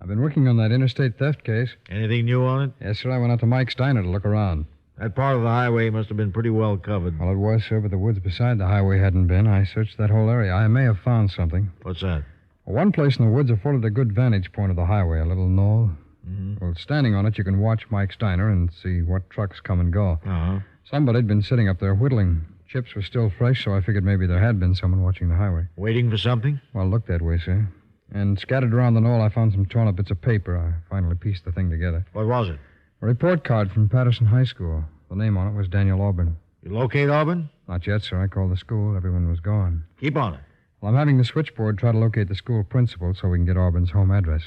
Speaker 14: I've been working on that interstate theft case.
Speaker 18: Anything new on it?
Speaker 14: Yes, sir. I went out to Mike Steiner to look around.
Speaker 18: That part of the highway must have been pretty well covered.
Speaker 14: Well, it was, sir, but the woods beside the highway hadn't been. I searched that whole area. I may have found something.
Speaker 18: What's that?
Speaker 14: Well, one place in the woods afforded a good vantage point of the highway, a little knoll.
Speaker 18: Mm-hmm.
Speaker 14: Well, standing on it, you can watch Mike Steiner and see what trucks come and go.
Speaker 18: Uh-huh.
Speaker 14: Somebody'd been sitting up there whittling. Chips were still fresh, so I figured maybe there had been someone watching the highway.
Speaker 18: Waiting for something?
Speaker 14: Well, it looked that way, sir. And scattered around the knoll, I found some torn up bits of paper. I finally pieced the thing together.
Speaker 18: What was it?
Speaker 14: A report card from Patterson High School. The name on it was Daniel Auburn.
Speaker 18: You locate Auburn?
Speaker 14: Not yet, sir. I called the school. Everyone was gone.
Speaker 18: Keep on it.
Speaker 14: Well, I'm having the switchboard try to locate the school principal so we can get Auburn's home address.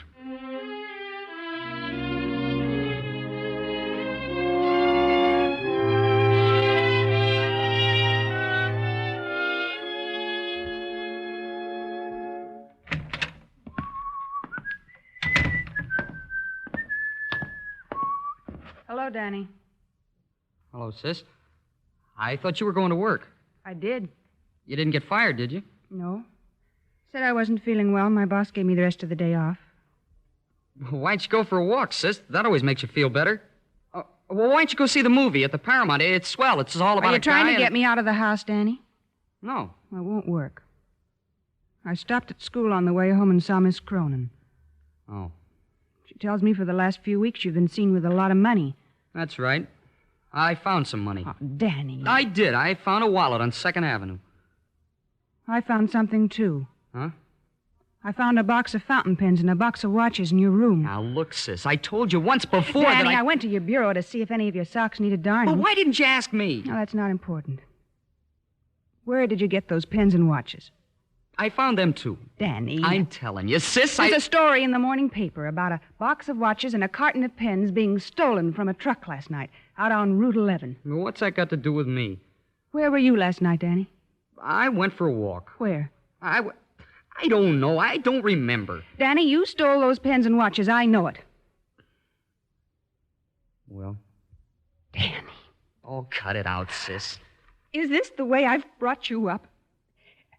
Speaker 17: Hello, Danny.
Speaker 16: Hello, sis. I thought you were going to work.
Speaker 17: I did.
Speaker 16: You didn't get fired, did you?
Speaker 17: No. Said I wasn't feeling well. My boss gave me the rest of the day off.
Speaker 16: Why don't you go for a walk, sis? That always makes you feel better. Well, why don't you go see the movie at the Paramount? It's swell. It's all about
Speaker 17: Are you
Speaker 16: a guy
Speaker 17: trying to get me out of the house, Danny?
Speaker 16: No.
Speaker 17: Well, it won't work. I stopped at school on the way home and saw Miss Cronin.
Speaker 16: Oh.
Speaker 17: She tells me for the last few weeks you've been seen with a lot of money.
Speaker 16: That's right. I found some money.
Speaker 17: Oh, Danny.
Speaker 16: I did. I found a wallet on 2nd Avenue.
Speaker 17: I found something, too.
Speaker 16: Huh?
Speaker 17: I found a box of fountain pens and a box of watches in your room.
Speaker 16: Now, look, sis, I told you once before
Speaker 17: Danny,
Speaker 16: that
Speaker 17: I went to your bureau to see if any of your socks needed darning.
Speaker 16: Well, why didn't you ask me?
Speaker 17: No, that's not important. Where did you get those pens and watches?
Speaker 16: I found them, too.
Speaker 17: Danny.
Speaker 16: I'm telling you, sis,
Speaker 17: There's a story in the morning paper about a box of watches and a carton of pens being stolen from a truck last night out on Route 11.
Speaker 16: Well, what's that got to do with me?
Speaker 17: Where were you last night, Danny?
Speaker 16: I went for a walk.
Speaker 17: Where?
Speaker 16: I don't know. I don't remember.
Speaker 17: Danny, you stole those pens and watches. I know it.
Speaker 16: Well?
Speaker 17: Danny.
Speaker 16: Oh, cut it out, sis.
Speaker 17: Is this the way I've brought you up?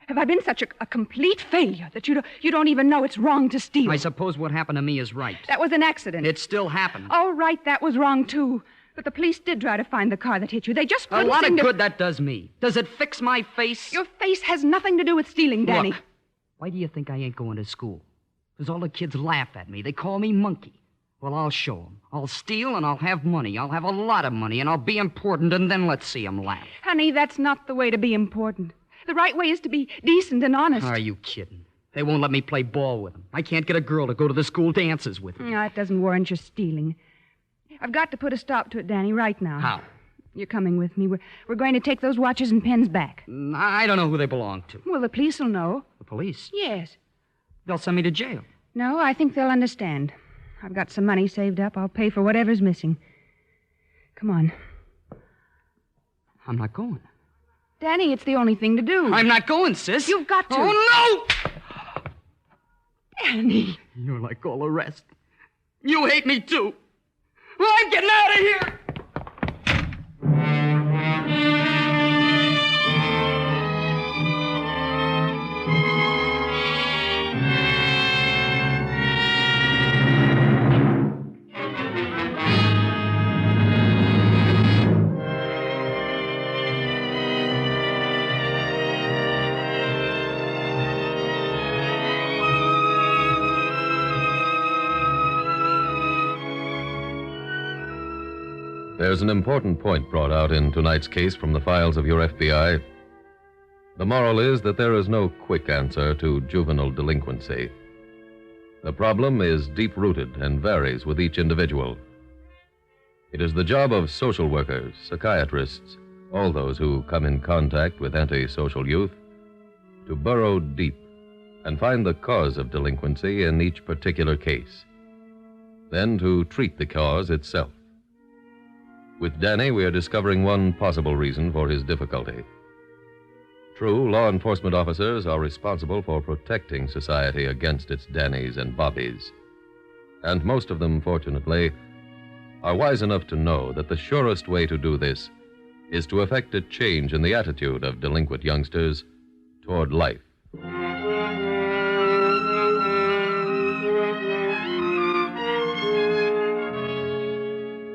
Speaker 17: Have I been such a complete failure that you don't even know it's wrong to steal?
Speaker 16: I suppose what happened to me is right.
Speaker 17: That was an accident.
Speaker 16: It still happened.
Speaker 17: Oh, right, that was wrong, too. But the police did try to find the car that hit you. They just couldn't
Speaker 16: A lot
Speaker 17: seem
Speaker 16: of
Speaker 17: to...
Speaker 16: good that does me. Does it fix my face?
Speaker 17: Your face has nothing to do with stealing, Danny.
Speaker 16: Look, why do you think I ain't going to school? Because all the kids laugh at me. They call me monkey. Well, I'll show them. I'll steal and I'll have money. I'll have a lot of money and I'll be important and then let's see them laugh.
Speaker 17: Honey, that's not the way to be important. The right way is to be decent and honest.
Speaker 16: Are you kidding? They won't let me play ball with them. I can't get a girl to go to the school dances with me.
Speaker 17: No, it doesn't warrant your stealing. I've got to put a stop to it, Danny, right now.
Speaker 16: How?
Speaker 17: You're coming with me. We're going to take those watches and pens back.
Speaker 16: I don't know who they belong to.
Speaker 17: Well, the police will know.
Speaker 16: The police?
Speaker 17: Yes.
Speaker 16: They'll send me to jail.
Speaker 17: No, I think they'll understand. I've got some money saved up. I'll pay for whatever's missing. Come on.
Speaker 16: I'm not going.
Speaker 17: Danny, it's the only thing to do.
Speaker 16: I'm not going, sis.
Speaker 17: You've got to.
Speaker 16: Oh, no!
Speaker 17: Danny.
Speaker 16: You're like all the rest. You hate me, too. Well, I'm getting out of here.
Speaker 13: There's an important point brought out in tonight's case from the files of your FBI. The moral is that there is no quick answer to juvenile delinquency. The problem is deep-rooted and varies with each individual. It is the job of social workers, psychiatrists, all those who come in contact with antisocial youth, to burrow deep and find the cause of delinquency in each particular case, then to treat the cause itself. With Danny, we are discovering one possible reason for his difficulty. True, law enforcement officers are responsible for protecting society against its Dannys and Bobbies. And most of them, fortunately, are wise enough to know that the surest way to do this is to effect a change in the attitude of delinquent youngsters toward life.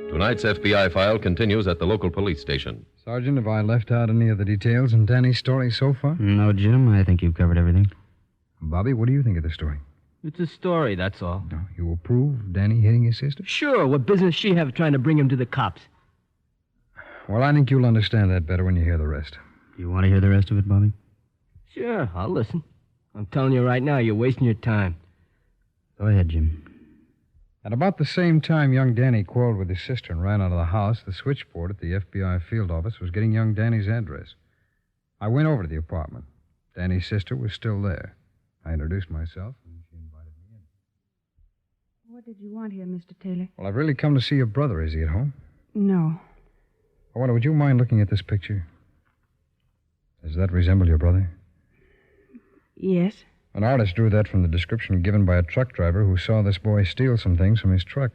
Speaker 13: Tonight's FBI file continues at the local police station.
Speaker 14: Sergeant, have I left out any of the details in Danny's story so far?
Speaker 20: No, Jim. I think you've covered everything.
Speaker 14: Bobby, what do you think of the story?
Speaker 15: It's a story, that's all.
Speaker 14: No, you approve of Danny hitting his sister?
Speaker 15: Sure. What business she have trying to bring him to the cops?
Speaker 14: Well, I think you'll understand that better when you hear the rest.
Speaker 20: You want to hear the rest of it, Bobby?
Speaker 15: Sure, I'll listen. I'm telling you right now, you're wasting your time.
Speaker 20: Go ahead, Jim.
Speaker 14: At about the same time young Danny quarreled with his sister and ran out of the house, the switchboard at the FBI field office was getting young Danny's address. I went over to the apartment. Danny's sister was still there. I introduced myself, and she invited me in.
Speaker 17: What did you want here, Mr. Taylor?
Speaker 14: Well, I've really come to see your brother. Is he at home?
Speaker 17: No.
Speaker 14: I wonder, would you mind looking at this picture? Does that resemble your brother?
Speaker 17: Yes.
Speaker 14: An artist drew that from the description given by a truck driver who saw this boy steal some things from his truck.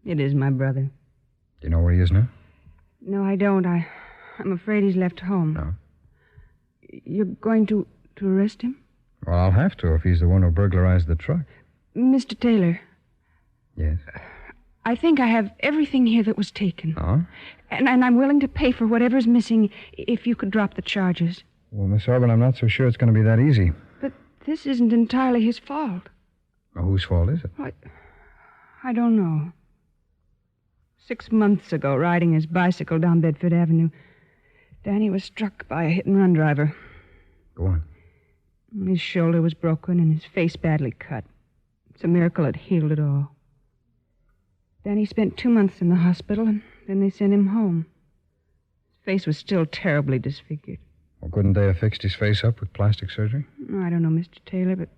Speaker 17: It is my brother.
Speaker 14: Do you know where he is now?
Speaker 17: No, I don't. I'm afraid he's left home.
Speaker 14: No.
Speaker 17: You're going to arrest him?
Speaker 14: Well, I'll have to if he's the one who burglarized the truck.
Speaker 17: Mr. Taylor.
Speaker 14: Yes?
Speaker 17: I think I have everything here that was taken.
Speaker 14: Oh?
Speaker 17: And I'm willing to pay for whatever's missing if you could drop the charges.
Speaker 14: Well, Miss Orban, I'm not so sure it's going to be that easy.
Speaker 17: But this isn't entirely his fault.
Speaker 14: Well, whose fault is it?
Speaker 17: I don't know. 6 months ago, riding his bicycle down Bedford Avenue, Danny was struck by a hit-and-run driver.
Speaker 14: Go on.
Speaker 17: His shoulder was broken and his face badly cut. It's a miracle it healed at all. Danny spent 2 months in the hospital, and then they sent him home. His face was still terribly disfigured.
Speaker 14: Well, couldn't they have fixed his face up with plastic surgery?
Speaker 17: I don't know, Mr. Taylor, but...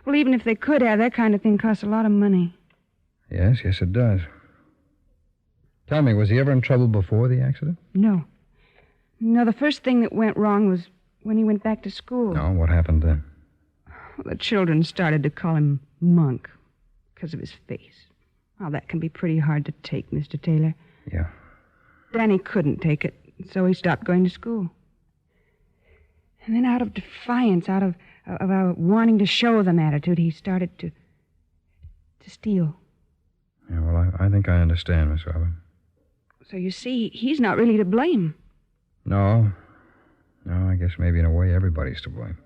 Speaker 17: Well, even if they could have, that kind of thing costs a lot of money.
Speaker 14: Yes, it does. Tell me, was he ever in trouble before the accident?
Speaker 17: No. No, the first thing that went wrong was when he went back to school.
Speaker 14: No, what happened then?
Speaker 17: Well, the children started to call him Monk because of his face. Well, that can be pretty hard to take, Mr. Taylor.
Speaker 14: Yeah.
Speaker 17: Danny couldn't take it, so he stopped going to school. And then out of defiance, out of wanting to show them attitude, he started to steal.
Speaker 14: Yeah, well, I think I understand, Miss Robin.
Speaker 17: So you see, he's not really to blame.
Speaker 14: No, I guess maybe in a way everybody's to blame.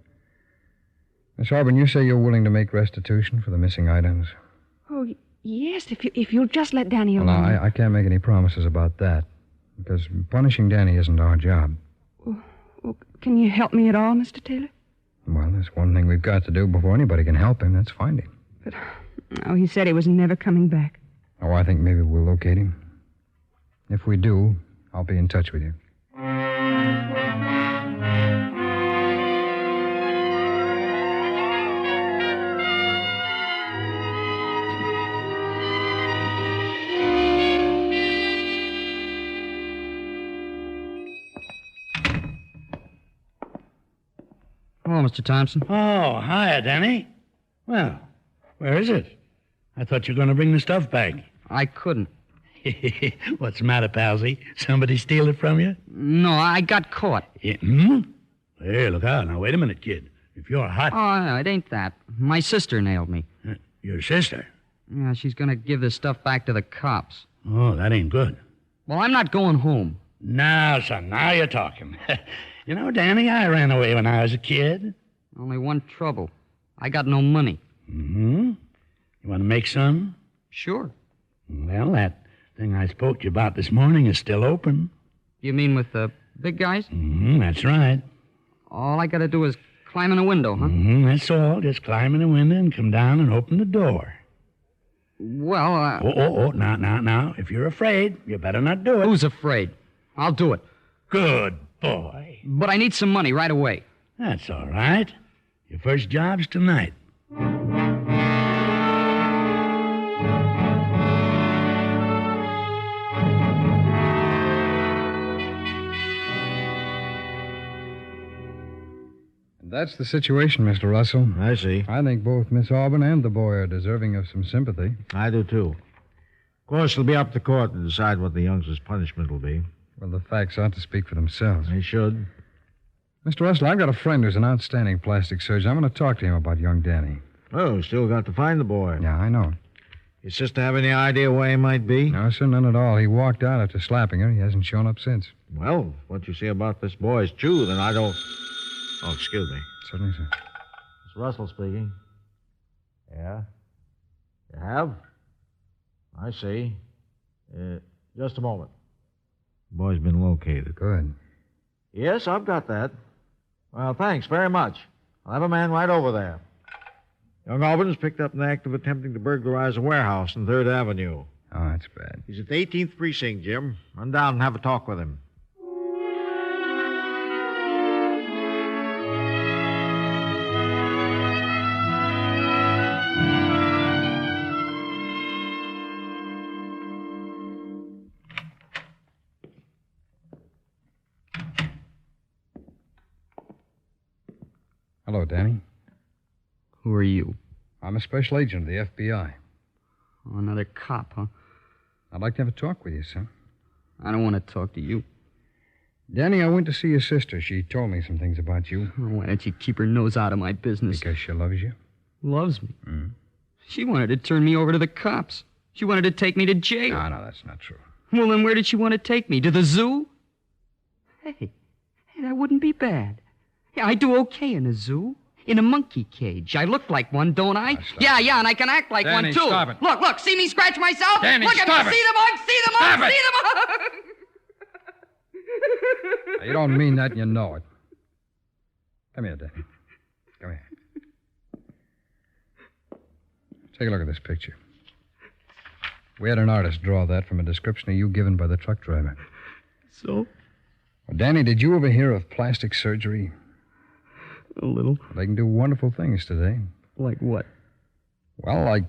Speaker 14: Miss Arbin, you say you're willing to make restitution for the missing items?
Speaker 17: Oh, yes, if you'll just let Danny alone.
Speaker 14: Well, I can't make any promises about that, because punishing Danny isn't our job.
Speaker 17: Well, can you help me at all, Mr. Taylor?
Speaker 14: Well, there's one thing we've got to do before anybody can help him. That's find him.
Speaker 17: But, he said he was never coming back.
Speaker 14: Oh, I think maybe we'll locate him. If we do, I'll be in touch with you.
Speaker 20: Hello, Mr. Thompson.
Speaker 19: Oh, hiya, Danny. Well, where is it? I thought you were going to bring the stuff back.
Speaker 16: I couldn't.
Speaker 19: What's the matter, Palsy? Somebody steal it from you?
Speaker 16: No, I got caught.
Speaker 19: Yeah, Hey, look out. Now, wait a minute, kid. If you're hot...
Speaker 16: Oh, no, it ain't that. My sister nailed me.
Speaker 19: Your sister?
Speaker 16: Yeah, she's going to give this stuff back to the cops.
Speaker 19: Oh, that ain't good.
Speaker 16: Well, I'm not going home.
Speaker 19: Now, son, now you're talking. You know, Danny, I ran away when I was a kid.
Speaker 16: Only one trouble. I got no money.
Speaker 19: Mm-hmm. You want to make some?
Speaker 16: Sure.
Speaker 19: Well, that thing I spoke to you about this morning is still open.
Speaker 16: You mean with the big guys?
Speaker 19: Mm-hmm, that's right.
Speaker 16: All I got to do is climb in a window, huh?
Speaker 19: Mm-hmm, that's all. Just climb in the window and come down and open the door.
Speaker 16: Well,
Speaker 19: Now. If you're afraid, you better not do it.
Speaker 16: Who's afraid? I'll do it.
Speaker 19: Good boy.
Speaker 16: But I need some money right away.
Speaker 19: That's all right. Your first job's tonight.
Speaker 14: That's the situation, Mr. Russell.
Speaker 18: I see.
Speaker 14: I think both Miss Auburn and the boy are deserving of some sympathy.
Speaker 18: I do, too. Of course, it'll be up to the court to decide what the youngster's punishment will be.
Speaker 14: Well, the facts ought to speak for themselves.
Speaker 18: They should.
Speaker 14: Mr. Russell, I've got a friend who's an outstanding plastic surgeon. I'm going to talk to him about young Danny.
Speaker 18: Oh, still got to find the boy.
Speaker 14: Yeah, I know.
Speaker 18: Your sister have any idea where he might be?
Speaker 14: No, sir, none at all. He walked out after slapping her. He hasn't shown up since.
Speaker 18: Well, what you say about this boy is true, then I don't... Oh, excuse me.
Speaker 14: Certainly, sir.
Speaker 18: It's Russell speaking. Yeah? You have? I see. Just a moment. The boy's been located.
Speaker 14: Good.
Speaker 18: Yes, I've got that. Well, thanks very much. I'll have a man right over there. Young Auburn's picked up an act of attempting to burglarize a warehouse on 3rd Avenue.
Speaker 14: Oh, that's bad.
Speaker 18: He's at the 18th Precinct, Jim. Run down and have a talk with him.
Speaker 14: Hello, Danny.
Speaker 16: Who are you?
Speaker 14: I'm a special agent of the FBI.
Speaker 16: Oh, another cop, huh?
Speaker 14: I'd like to have a talk with you, son.
Speaker 16: I don't want to talk to you.
Speaker 14: Danny, I went to see your sister. She told me some things about you.
Speaker 16: Oh, why don't you keep her nose out of my business?
Speaker 14: Because she loves you.
Speaker 16: Loves me? She wanted to turn me over to the cops. She wanted to take me to jail.
Speaker 14: No, that's not true.
Speaker 16: Well, then where did she want to take me? To the zoo? Hey, that wouldn't be bad. Yeah, I do okay in a zoo. In a monkey cage. I look like one, don't I? Yeah, and I can act like
Speaker 14: Danny,
Speaker 16: one, too.
Speaker 14: stop it.
Speaker 16: Look, see me scratch myself?
Speaker 14: Danny,
Speaker 16: look
Speaker 14: stop
Speaker 16: at me.
Speaker 14: it.
Speaker 16: See the mug, see the mug, see the mug.
Speaker 14: Now, you don't mean that, and you know it. Come here, Danny. Come here. Take a look at this picture. We had an artist draw that from a description of you given by the truck driver.
Speaker 16: So?
Speaker 14: Well, Danny, did you ever hear of plastic surgery?
Speaker 16: A little.
Speaker 14: They can do wonderful things today.
Speaker 16: Like what?
Speaker 14: Well, like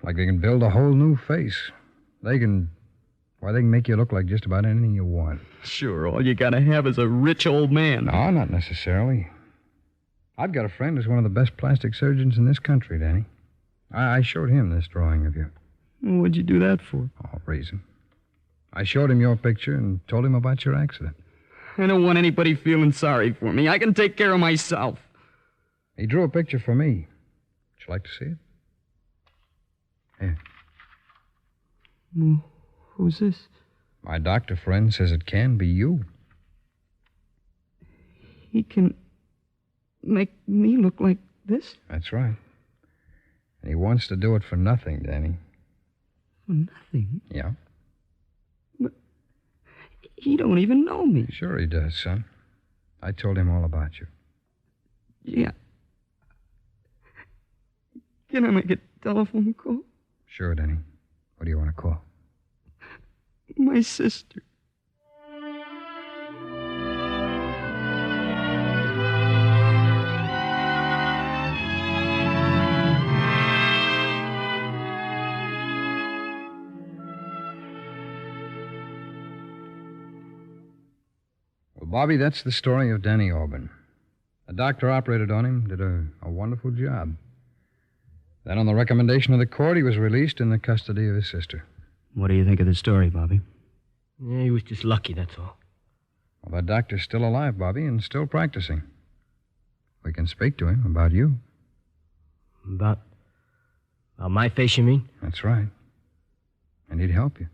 Speaker 14: they can build a whole new face. They can make you look like just about anything you want.
Speaker 16: Sure, all you gotta have is a rich old man.
Speaker 14: No, not necessarily. I've got a friend who's one of the best plastic surgeons in this country, Danny. I showed him this drawing of you.
Speaker 16: What'd you do that for?
Speaker 14: Oh, reason. I showed him your picture and told him about your accident.
Speaker 16: I don't want anybody feeling sorry for me. I can take care of myself.
Speaker 14: He drew a picture for me. Would you like to see it? Here.
Speaker 16: Well, who's this?
Speaker 14: My doctor friend says it can be you.
Speaker 16: He can make me look like this?
Speaker 14: That's right. And he wants to do it for nothing, Danny.
Speaker 16: For nothing?
Speaker 14: Yeah.
Speaker 16: He don't even know me.
Speaker 14: Sure he does, son. I told him all about you.
Speaker 16: Yeah. Can I make a telephone call?
Speaker 14: Sure, Danny. What do you want to call?
Speaker 16: My sister.
Speaker 14: Bobby, that's the story of Danny Auburn. A doctor operated on him, did a wonderful job. Then, on the recommendation of the court, he was released in the custody of his sister.
Speaker 20: What do you think of the story, Bobby?
Speaker 15: Yeah, he was just lucky, that's all.
Speaker 14: Well, that doctor's still alive, Bobby, and still practicing. We can speak to him about you.
Speaker 15: About my face, you mean?
Speaker 14: That's right. And he'd help you.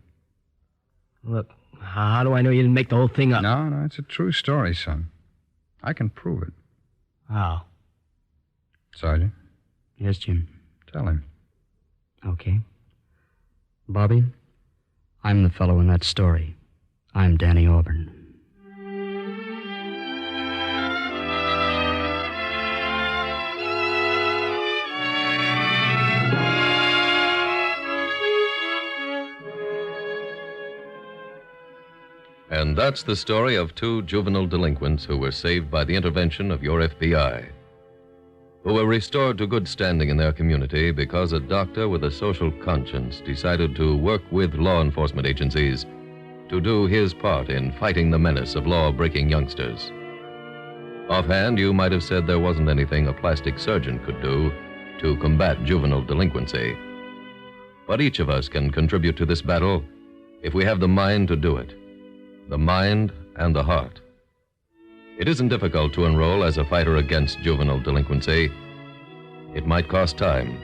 Speaker 15: Look, how do I know you didn't make the whole thing up?
Speaker 14: No, it's a true story, son. I can prove it.
Speaker 15: How?
Speaker 14: Sergeant?
Speaker 20: Yes, Jim.
Speaker 14: Tell him.
Speaker 20: Okay. Bobby, I'm the fellow in that story. I'm Danny Auburn.
Speaker 13: And that's the story of two juvenile delinquents who were saved by the intervention of your FBI, who were restored to good standing in their community because a doctor with a social conscience decided to work with law enforcement agencies to do his part in fighting the menace of law-breaking youngsters. Offhand, you might have said there wasn't anything a plastic surgeon could do to combat juvenile delinquency. But each of us can contribute to this battle if we have the mind to do it. The mind and the heart. It isn't difficult to enroll as a fighter against juvenile delinquency. It might cost time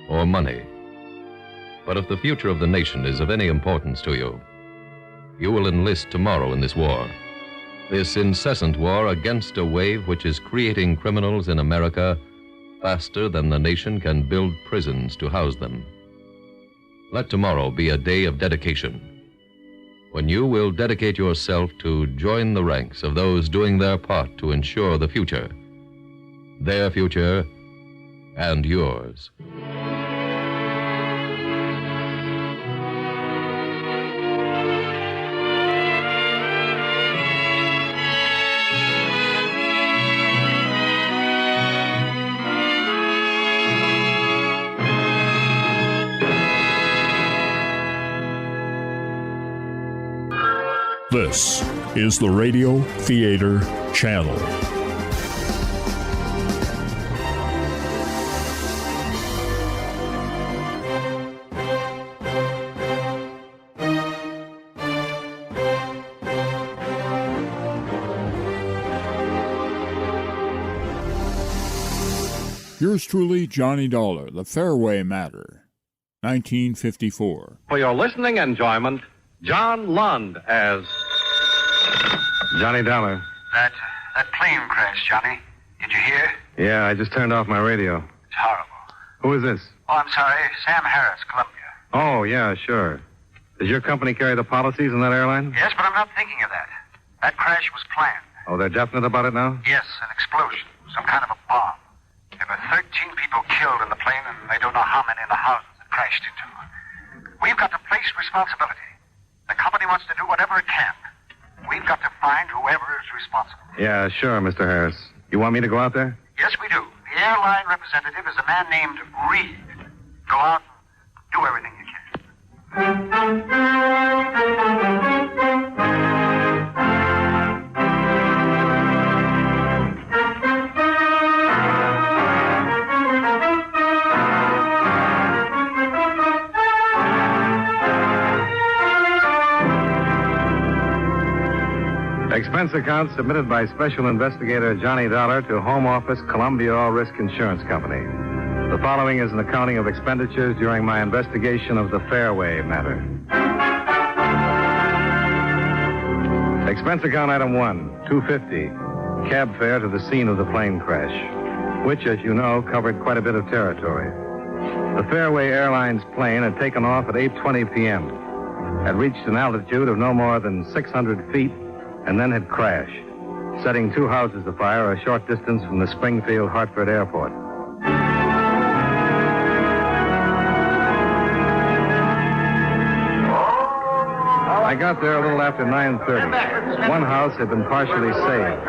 Speaker 13: or money. But if the future of the nation is of any importance to you, you will enlist tomorrow in this war. This incessant war against a wave which is creating criminals in America faster than the nation can build prisons to house them. Let tomorrow be a day of dedication, when you will dedicate yourself to join the ranks of those doing their part to ensure the future, their future and yours.
Speaker 2: This is the Radio Theater Channel.
Speaker 1: Yours truly, Johnny Dollar, The Fairway Matter, 1954.
Speaker 21: For your listening enjoyment, John Lund as
Speaker 22: Johnny Dollar.
Speaker 23: That plane crash, Johnny. Did you hear?
Speaker 22: Yeah, I just turned off my radio.
Speaker 23: It's horrible.
Speaker 22: Who is this?
Speaker 23: Oh, I'm sorry. Sam Harris, Columbia.
Speaker 22: Oh, yeah, sure. Does your company carry the policies in that airline?
Speaker 23: Yes, but I'm not thinking of that. That crash was planned.
Speaker 22: Oh, they're definite about it now?
Speaker 23: Yes, an explosion. Some kind of a bomb. There were 13 people killed in the plane, and they don't know how many in the houses it crashed into. We've got to place responsibility. The company wants to do whatever it can. We've got to find whoever is responsible.
Speaker 22: Yeah, sure, Mr. Harris. You want me to go out there?
Speaker 23: Yes, we do. The airline representative is a man named Reed. Go out and do everything you can.
Speaker 22: Expense account submitted by Special Investigator Johnny Dollar to Home Office, Columbia All Risk Insurance Company. The following is an accounting of expenditures during my investigation of the Fairway matter. Expense account item 1, $250, cab fare to the scene of the plane crash, which, as you know, covered quite a bit of territory. The Fairway Airlines plane had taken off at 8:20 p.m., had reached an altitude of no more than 600 feet, and then had crashed, setting 2 houses afire a short distance from the Springfield-Hartford Airport. I got there a little after 9:30. One house had been partially saved,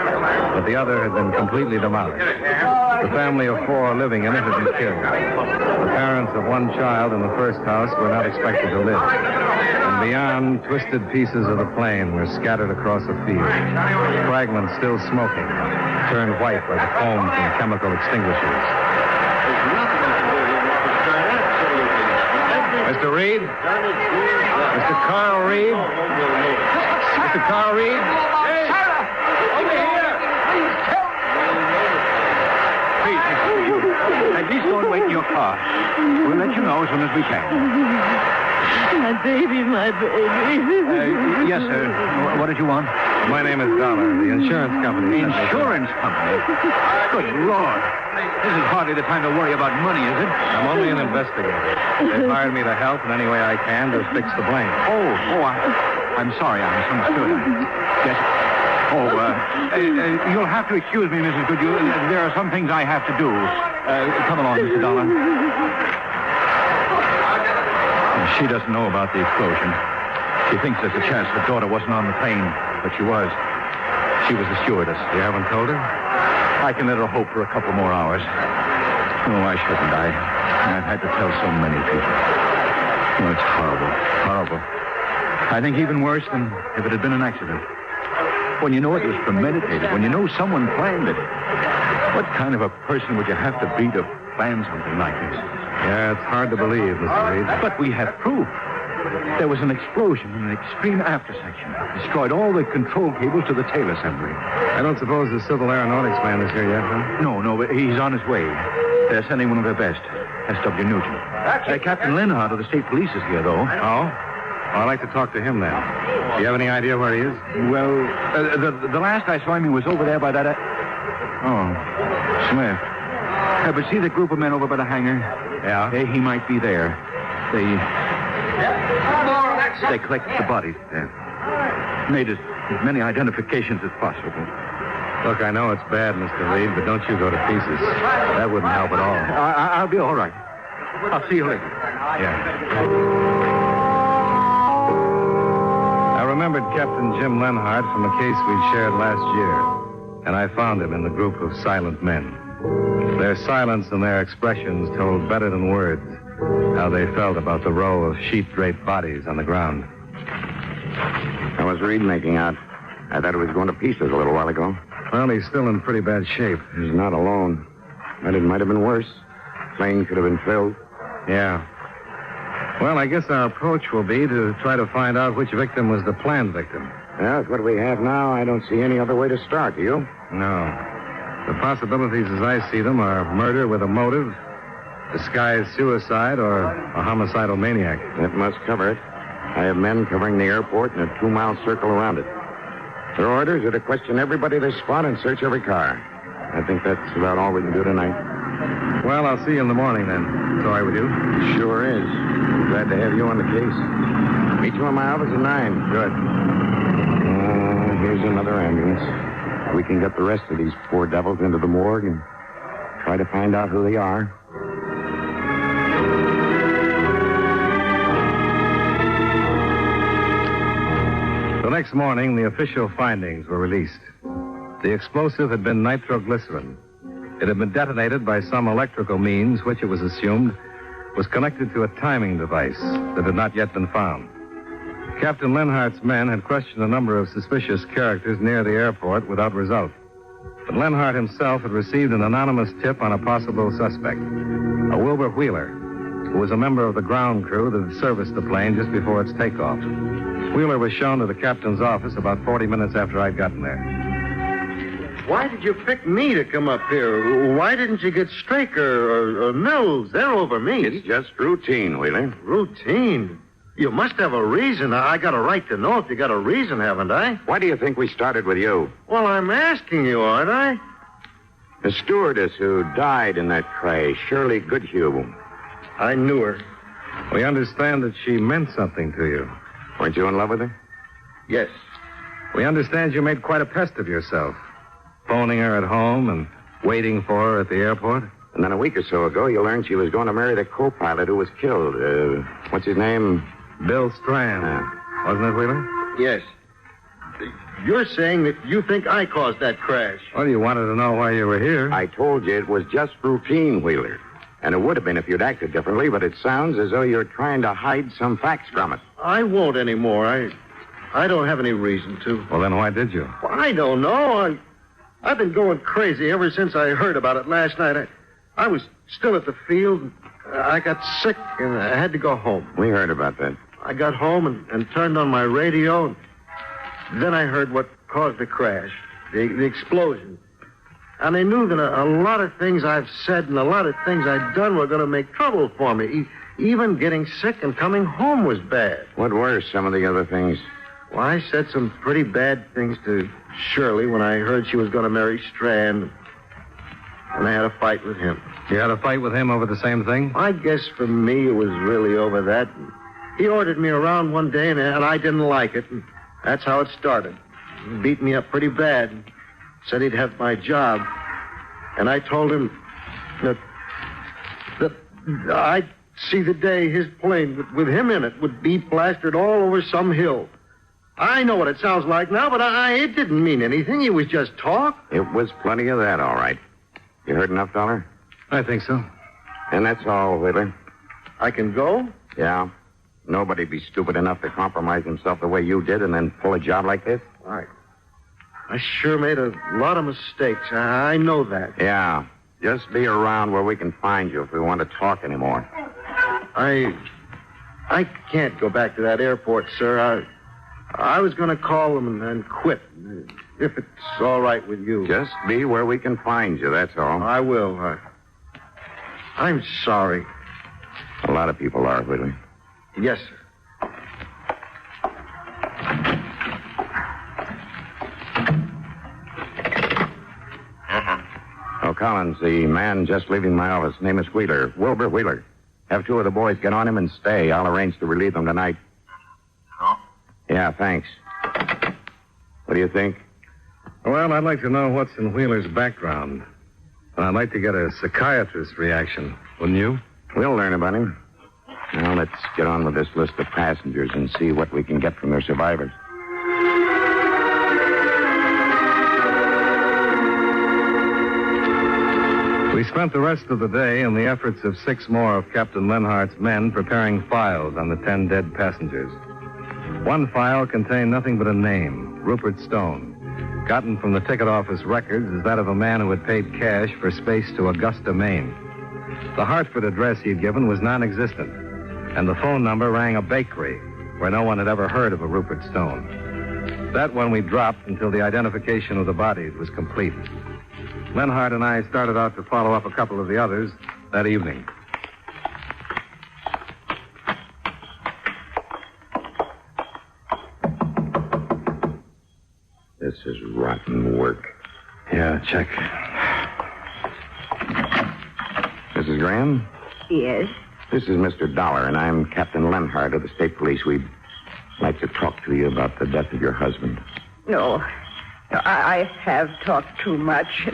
Speaker 22: but the other had been completely demolished. The family of 4 living in it had been killed. The parents of 1 child in the first house were not expected to live. And beyond, twisted pieces of the plane were scattered across the field. Fragments still smoking, turned white by the foam from chemical extinguishers. Mr. Reed? Mr. Carl Reed? Mr. Carl Reed?
Speaker 23: Please, at least don't wait in your car. We'll let you know as soon as we can.
Speaker 24: My baby, my baby.
Speaker 23: Yes, sir. What did you want?
Speaker 22: My name is Dollar, the insurance company.
Speaker 23: Insurance company? Good Lord. This is hardly the time to worry about money, is it?
Speaker 22: I'm only an investigator. They've hired me to help in any way I can to fix the plane.
Speaker 23: I'm sorry. I misunderstood. Yes. You'll have to excuse me, Mrs. Goodyear. There are some things I have to do. Come along, Mr. Dollar. She doesn't know about the explosion. She thinks there's a chance her daughter wasn't on the plane, but she was. She was the stewardess.
Speaker 22: You haven't told her?
Speaker 23: I can let her hope for a couple more hours. Oh, why shouldn't I? I've had to tell so many people. Oh, it's horrible. Horrible. I think even worse than if it had been an accident.
Speaker 6: When you know it was premeditated, when you know someone planned it. What kind of a person would you have to be to plan something like this?
Speaker 22: Yeah, it's hard to believe, Mr. Reed.
Speaker 6: But we have proof. There was an explosion in an extreme aftersection. Destroyed all the control cables to the tail assembly.
Speaker 22: I don't suppose the civil aeronautics man is here yet, huh?
Speaker 6: No, but he's on his way. They're sending one of their best, S.W. Nugent. Captain Lenhart of the state police is here, though.
Speaker 22: Oh? Well, I'd like to talk to him then. Do you have any idea where he is?
Speaker 6: Well, the last I saw him, he was over there by that... Smith. But see the group of men over by the hangar?
Speaker 22: Yeah?
Speaker 6: He might be there. They collected the bodies. Made as many identifications as possible.
Speaker 22: Look, I know it's bad, Mr. Reed, but don't you go to pieces. That wouldn't help at all.
Speaker 6: I'll be all right. I'll see you later.
Speaker 22: Yeah. I remembered Captain Jim Lenhart from a case we shared last year, and I found him in the group of silent men. Their silence and their expressions told better than words how they felt about the row of sheet-draped bodies on the ground.
Speaker 7: How was Reed making out? I thought it was going to pieces a little while ago.
Speaker 22: Well, he's still in pretty bad shape.
Speaker 7: He's not alone. But it might have been worse. Plane could have been filled.
Speaker 22: Yeah. Well, I guess our approach will be to try to find out which victim was the planned victim.
Speaker 7: Well, that's what we have now. I don't see any other way to start, do you?
Speaker 22: No. The possibilities as I see them are murder with a motive, disguised suicide, or a homicidal maniac.
Speaker 7: That must cover it. I have men covering the airport and a 2-mile circle around it. Their orders are to question everybody they spot and search every car. I think that's about all we can do tonight.
Speaker 22: Well, I'll see you in the morning then. It's all right with you?
Speaker 7: Sure is. Glad to have you on the case. Meet you in my office at 9.
Speaker 22: Good.
Speaker 7: Here's another ambulance. We can get the rest of these poor devils into the morgue and try to find out who they are.
Speaker 22: The next morning, the official findings were released. The explosive had been nitroglycerin. It had been detonated by some electrical means, which it was assumed was connected to a timing device that had not yet been found. Captain Lenhart's men had questioned a number of suspicious characters near the airport without result. But Lenhart himself had received an anonymous tip on a possible suspect, a Wilbur Wheeler, who was a member of the ground crew that had serviced the plane just before its takeoff. Wheeler was shown to the captain's office about 40 minutes after I'd gotten there.
Speaker 8: Why did you pick me to come up here? Why didn't you get Straker or Mills? They're over me.
Speaker 7: It's just routine, Wheeler.
Speaker 8: Routine? You must have a reason. I got a right to know if you got a reason, haven't I?
Speaker 7: Why do you think we started with you?
Speaker 8: Well, I'm asking you, aren't I?
Speaker 7: The stewardess who died in that crash, Shirley Goodhue.
Speaker 8: I knew her.
Speaker 22: We understand that she meant something to you.
Speaker 7: Weren't you in love with her?
Speaker 8: Yes.
Speaker 22: We understand you made quite a pest of yourself, phoning her at home and waiting for her at the airport.
Speaker 7: And then a week or so ago, you learned she was going to marry the co-pilot who was killed. What's his name?
Speaker 22: Bill Strand. Wasn't it, Wheeler?
Speaker 8: Yes. You're saying that you think I caused that crash.
Speaker 22: Well, you wanted to know why you were here.
Speaker 7: I told you it was just routine, Wheeler. And it would have been if you'd acted differently, but it sounds as though you're trying to hide some facts from us.
Speaker 8: I won't anymore. I don't have any reason to.
Speaker 22: Well, then why did you?
Speaker 8: Well, I don't know. I've been going crazy ever since I heard about it last night. I was still at the field. I got sick, and I had to go home.
Speaker 7: We heard about that.
Speaker 8: I got home and turned on my radio. Then I heard what caused the crash, the explosion. And I knew that a lot of things I've said and a lot of things I'd done were going to make trouble for me. Even getting sick and coming home was bad.
Speaker 7: What were some of the other things?
Speaker 8: Well, I said some pretty bad things to Shirley when I heard she was going to marry Strand. And I had a fight with him.
Speaker 22: You had a fight with him over the same thing?
Speaker 8: I guess for me it was really over that. He ordered me around one day, and I didn't like it. And that's how it started. He beat me up pretty bad. Said he'd have my job. And I told him that I'd see the day his plane with him in it would be plastered all over some hill. I know what it sounds like now, but it didn't mean anything. It was just talk.
Speaker 7: It was plenty of that, all right. You heard enough, Dollar?
Speaker 22: I think so.
Speaker 7: And that's all, Wheeler.
Speaker 8: I can go?
Speaker 7: Yeah. Nobody'd be stupid enough to compromise himself the way you did and then pull a job like this.
Speaker 8: All right. I sure made a lot of mistakes. I know that.
Speaker 7: Yeah. Just be around where we can find you if we want to talk anymore.
Speaker 8: I can't go back to that airport, sir. I was going to call them and quit, if it's all right with you.
Speaker 7: Just be where we can find you, that's all.
Speaker 8: I will. I'm sorry.
Speaker 7: A lot of people are, Whitley.
Speaker 8: Yes, sir.
Speaker 7: Oh, Collins, the man just leaving my office. Name is Wheeler. Wilbur Wheeler. Have two of the boys get on him and stay. I'll arrange to relieve them tonight.
Speaker 23: Oh?
Speaker 7: Yeah, thanks. What do you think?
Speaker 22: Well, I'd like to know what's in Wheeler's background. And I'd like to get a psychiatrist's reaction, wouldn't you?
Speaker 7: We'll learn about him. Now, let's get on with this list of passengers and see what we can get from their survivors.
Speaker 22: We spent the rest of the day in the efforts of 6 more of Captain Lenhart's men preparing files on the 10 dead passengers. One file contained nothing but a name, Rupert Stone. Gotten from the ticket office records is that of a man who had paid cash for space to Augusta, Maine. The Hartford address he'd given was non-existent, and the phone number rang a bakery where no one had ever heard of a Rupert Stone. That one we dropped until the identification of the bodies was complete. Lenhart and I started out to follow up a couple of the others that evening.
Speaker 7: This is rotten work.
Speaker 22: Yeah, check.
Speaker 7: Mrs. Graham?
Speaker 24: Yes?
Speaker 7: This is Mr. Dollar, and I'm Captain Lenhart of the State Police. We'd like to talk to you about the death of your husband.
Speaker 24: No, I have talked too much.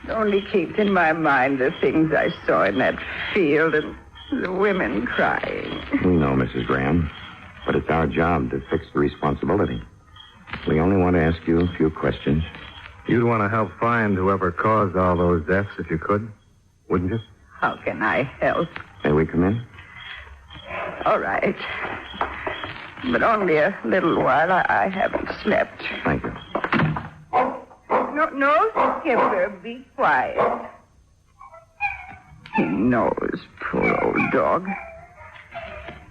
Speaker 24: It only keeps in my mind the things I saw in that field and the women crying.
Speaker 7: We know, Mrs. Graham, but it's our job to fix the responsibility. We only want to ask you a few questions.
Speaker 22: You'd want to help find whoever caused all those deaths if you could, wouldn't you?
Speaker 24: How can I help?
Speaker 7: May we come in?
Speaker 24: All right. But only a little while. I haven't slept.
Speaker 7: Thank you.
Speaker 24: No, Skipper, be quiet. He knows, poor old dog.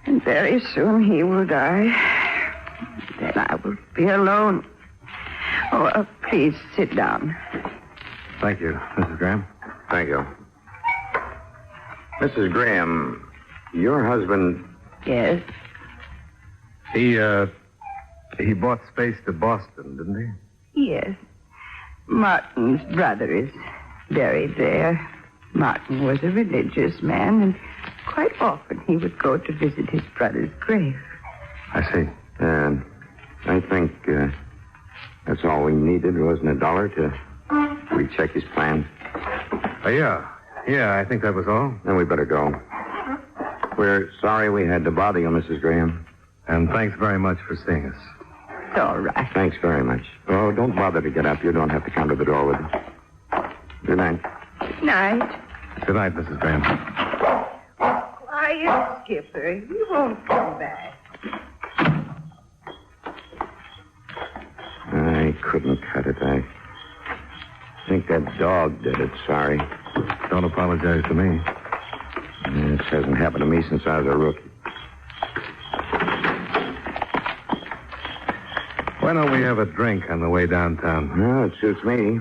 Speaker 24: And very soon he will die. Then I will be alone. Oh, please sit down.
Speaker 22: Thank you, Mrs. Graham.
Speaker 7: Thank you. Mrs. Graham, your husband...
Speaker 24: Yes?
Speaker 22: He bought space to Boston, didn't he?
Speaker 24: Yes. Martin's brother is buried there. Martin was a religious man, and quite often he would go to visit his brother's grave.
Speaker 22: I see.
Speaker 7: I think that's all we needed, wasn't it, Dollar, to recheck his plans?
Speaker 22: Yeah. Yeah, I think that was all.
Speaker 7: Then we better go. We're sorry we had to bother you, Mrs. Graham.
Speaker 22: And thanks very much for seeing us.
Speaker 24: It's all right.
Speaker 7: Thanks very much. Oh, don't bother to get up. You don't have to come to the door with us. Good night.
Speaker 24: Good night.
Speaker 22: Good night, Mrs. Graham.
Speaker 24: Quiet, Skipper. He won't come back.
Speaker 7: I couldn't cut it. I think that dog did it. Sorry.
Speaker 22: Don't apologize to me.
Speaker 7: This hasn't happened to me since I was a rookie.
Speaker 22: Why don't we have a drink on the way downtown?
Speaker 7: Well, it suits me.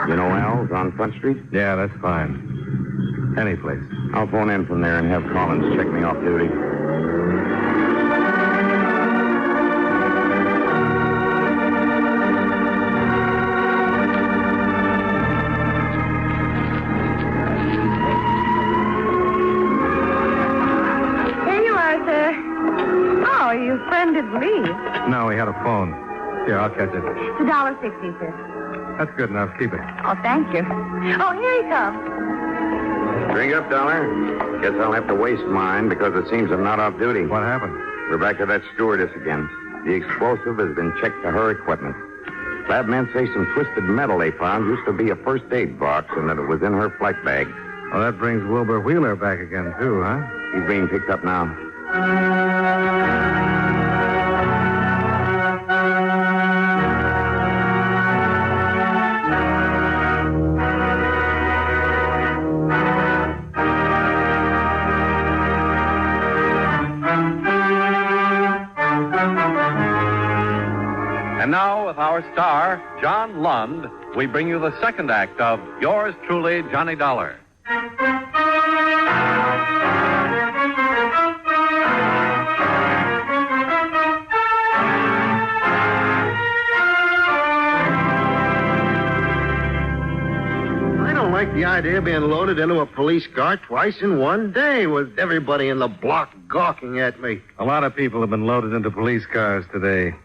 Speaker 7: You know Al's on Front Street?
Speaker 22: Yeah, that's fine. Any place.
Speaker 7: I'll phone in from there and have Collins check me off duty.
Speaker 24: Here you are, sir. Oh, you friended Lee.
Speaker 22: No, he had a phone. Here, I'll catch it.
Speaker 24: It's $1.60, sir.
Speaker 22: That's good enough. Keep it.
Speaker 24: Oh, thank you. Oh, here he comes.
Speaker 7: Drink up, Dollar. Guess I'll have to waste mine because it seems I'm not off duty.
Speaker 22: What happened?
Speaker 7: We're back to that stewardess again. The explosive has been checked to her equipment. Lab men say some twisted metal they found used to be a first aid box and that it was in her flight bag.
Speaker 22: Well, that brings Wilbur Wheeler back again, too, huh?
Speaker 7: He's being picked up now.
Speaker 21: And now, with our star, John Lund, we bring you the second act of Yours Truly, Johnny Dollar.
Speaker 8: I don't like the idea of being loaded into a police car twice in one day with everybody in the block gawking at me.
Speaker 22: A lot of people have been loaded into police cars today.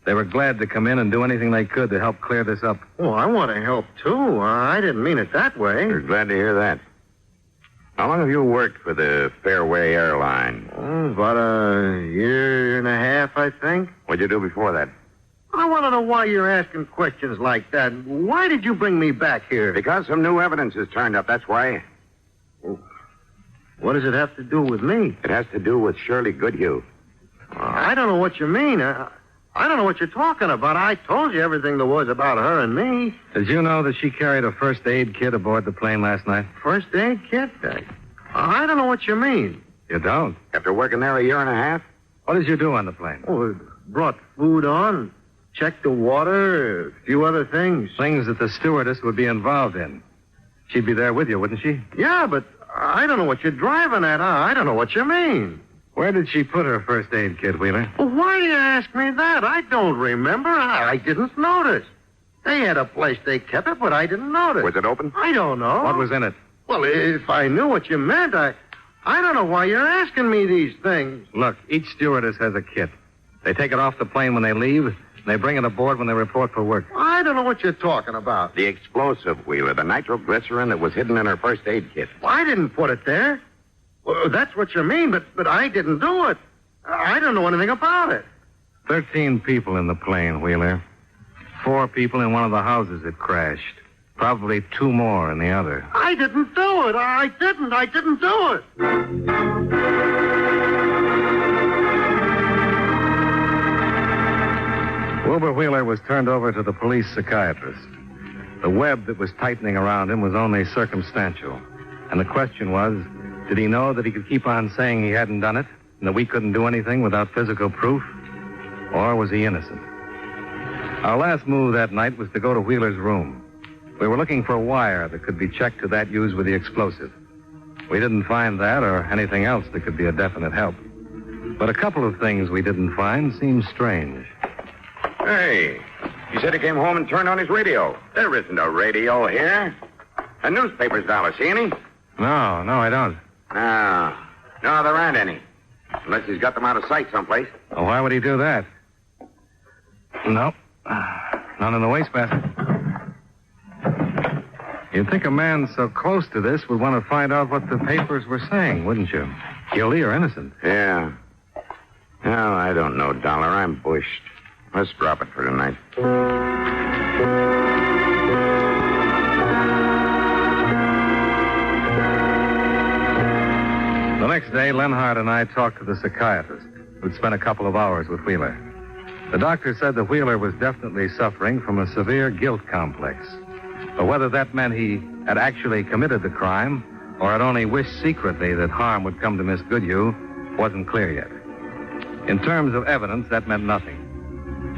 Speaker 22: They were glad to come in and do anything they could to help clear this up.
Speaker 8: Oh, I want to help, too. I didn't mean it that way.
Speaker 7: We're glad to hear that. How long have you worked for the Fairway Airline?
Speaker 8: Oh, about a year and a half, I think.
Speaker 7: What'd you do before that?
Speaker 8: I want to know why you're asking questions like that. Why did you bring me back here?
Speaker 7: Because some new evidence has turned up, that's why.
Speaker 8: What does it have to do with me?
Speaker 7: It has to do with Shirley Goodhue.
Speaker 8: I don't know what you mean. I don't know what you're talking about. I told you everything there was about her and me.
Speaker 22: Did you know that she carried a first aid kit aboard the plane last night?
Speaker 8: First aid kit? I don't know what you mean.
Speaker 22: You don't?
Speaker 7: After working there a year and a half?
Speaker 22: What did you do on the plane?
Speaker 8: Oh, brought food on, checked the water, a few other things.
Speaker 22: Things that the stewardess would be involved in. She'd be there with you, wouldn't she?
Speaker 8: Yeah, but I don't know what you're driving at. I don't know what you mean.
Speaker 22: Where did she put her first aid kit, Wheeler?
Speaker 8: Well, why do you ask me that? I don't remember. I didn't notice. They had a place they kept it, but I didn't notice.
Speaker 7: Was it open?
Speaker 8: I don't know.
Speaker 22: What was in it?
Speaker 8: Well, if I knew what you meant, I don't know why you're asking me these things.
Speaker 22: Look, each stewardess has a kit. They take it off the plane when they leave, and they bring it aboard when they report for work.
Speaker 8: I don't know what you're talking about.
Speaker 7: The explosive, Wheeler, the nitroglycerin that was hidden in her first aid kit.
Speaker 8: I didn't put it there. Well, that's what you mean, but I didn't do it. I don't know anything about it.
Speaker 22: 13 people in the plane, Wheeler. 4 people in one of the houses that crashed. Probably 2 more in the other.
Speaker 8: I didn't do it. I didn't do it.
Speaker 22: Wilbur Wheeler was turned over to the police psychiatrist. The web that was tightening around him was only circumstantial. And the question was, did he know that he could keep on saying he hadn't done it, and that we couldn't do anything without physical proof? Or was he innocent? Our last move that night was to go to Wheeler's room. We were looking for a wire that could be checked to that used with the explosive. We didn't find that or anything else that could be a definite help. But a couple of things we didn't find seemed strange.
Speaker 7: Hey, he said he came home and turned on his radio. There isn't a radio here. A newspaper's dollar, see any?
Speaker 22: No, I don't.
Speaker 7: No, there aren't any. Unless he's got them out of sight someplace.
Speaker 22: Well, why would he do that? Nope. None in the wastebasket. You'd think a man so close to this would want to find out what the papers were saying, wouldn't you? Guilty or innocent?
Speaker 7: Yeah. Well, I don't know, Dollar. I'm bushed. Let's drop it for tonight.
Speaker 22: The next day, Lenhart and I talked to the psychiatrist, who'd spent a couple of hours with Wheeler. The doctor said that Wheeler was definitely suffering from a severe guilt complex. But whether that meant he had actually committed the crime or had only wished secretly that harm would come to Miss Goodhue wasn't clear yet. In terms of evidence, that meant nothing.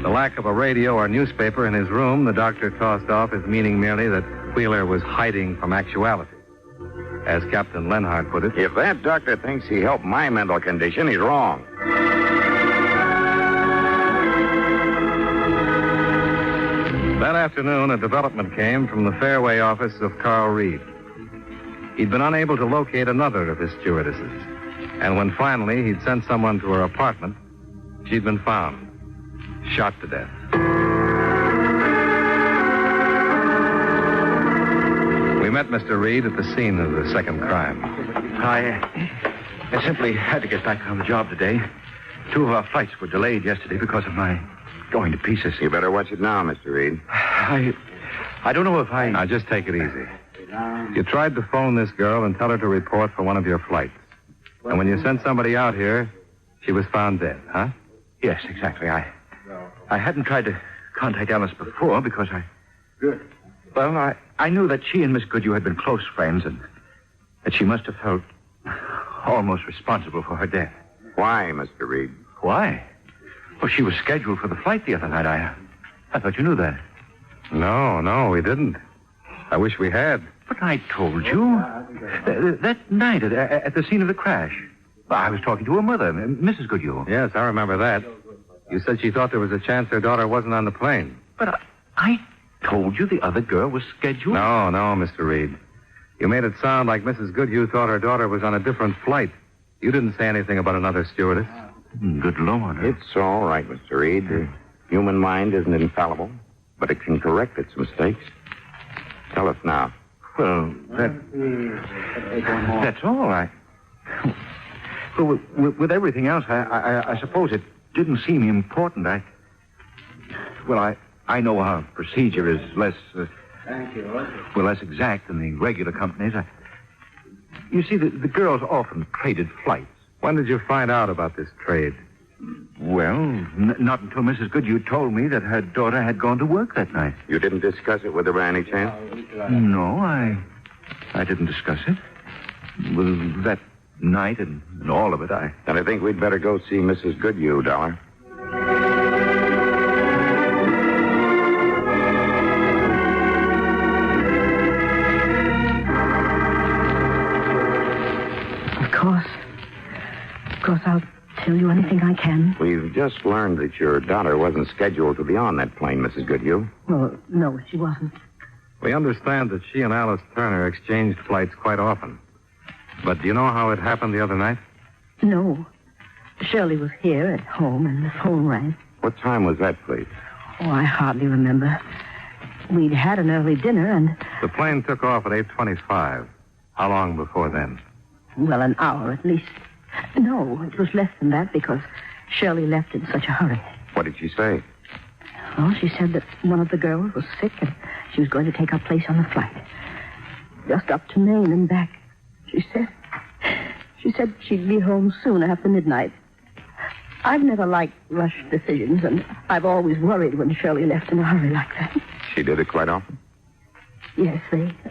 Speaker 22: The lack of a radio or newspaper in his room, the doctor tossed off as meaning merely that Wheeler was hiding from actuality. As Captain Lenhart put it,
Speaker 7: if that doctor thinks he helped my mental condition, he's wrong.
Speaker 22: That afternoon, a development came from the Fairway office of Carl Reed. He'd been unable to locate another of his stewardesses. And when finally he'd sent someone to her apartment, she'd been found, shot to death. We met Mr. Reed at the scene of the second crime.
Speaker 3: I simply had to get back on the job today. 2 of our flights were delayed yesterday because of my going to pieces.
Speaker 7: You better watch it now, Mr. Reed.
Speaker 3: I don't know if I...
Speaker 22: Now, just take it easy. You tried to phone this girl and tell her to report for one of your flights. And when you sent somebody out here, she was found dead, huh?
Speaker 3: Yes, exactly. I hadn't tried to contact Alice before because I...
Speaker 22: Good.
Speaker 3: Well, I knew that she and Miss Goodhue had been close friends and that she must have felt almost responsible for her death.
Speaker 7: Why, Mr. Reed?
Speaker 3: Why? Well, she was scheduled for the flight the other night. I thought you knew that.
Speaker 22: No, we didn't. I wish we had.
Speaker 3: But I told you. That night at the scene of the crash. I was talking to her mother, Mrs. Goodhue.
Speaker 22: Yes, I remember that. You said she thought there was a chance her daughter wasn't on the plane.
Speaker 3: But I told you the other girl was scheduled.
Speaker 22: No, Mr. Reed. You made it sound like Mrs. Goodhue thought her daughter was on a different flight. You didn't say anything about another stewardess.
Speaker 3: Good Lord.
Speaker 7: It's all right, Mr. Reed. The human mind isn't infallible, but it can correct its mistakes. Tell us now.
Speaker 3: Well, that's all right. Well, with everything else, I suppose it didn't seem important. I know our procedure is less exact than the regular companies. You see, the girls often traded flights.
Speaker 22: When did you find out about this trade?
Speaker 3: Well, not until Mrs. Goodhue told me that her daughter had gone to work that night.
Speaker 7: You didn't discuss it with her by any chance?
Speaker 3: No, I didn't discuss it. Well, that night and all of it,
Speaker 7: Then I think we'd better go see Mrs. Goodhue, Dollar.
Speaker 4: Of course, I'll tell you anything I can.
Speaker 7: We've just learned that your daughter wasn't scheduled to be on that plane, Mrs. Goodhue.
Speaker 4: Well, no, she wasn't.
Speaker 22: We understand that she and Alice Turner exchanged flights quite often. But do you know how it happened the other night?
Speaker 4: No. Shirley was here at home and the phone rang.
Speaker 7: What time was that, please?
Speaker 4: Oh, I hardly remember. We'd had an early dinner and...
Speaker 22: The plane took off at 8:25. How long before then?
Speaker 4: Well, an hour at least. No, it was less than that because Shirley left in such a hurry.
Speaker 7: What did she say?
Speaker 4: Well, she said that one of the girls was sick and she was going to take her place on the flight. Just up to Maine and back. She said she'd be home soon after midnight. I've never liked rushed decisions, and I've always worried when Shirley left in a hurry like that.
Speaker 7: She did it quite often?
Speaker 4: Yes,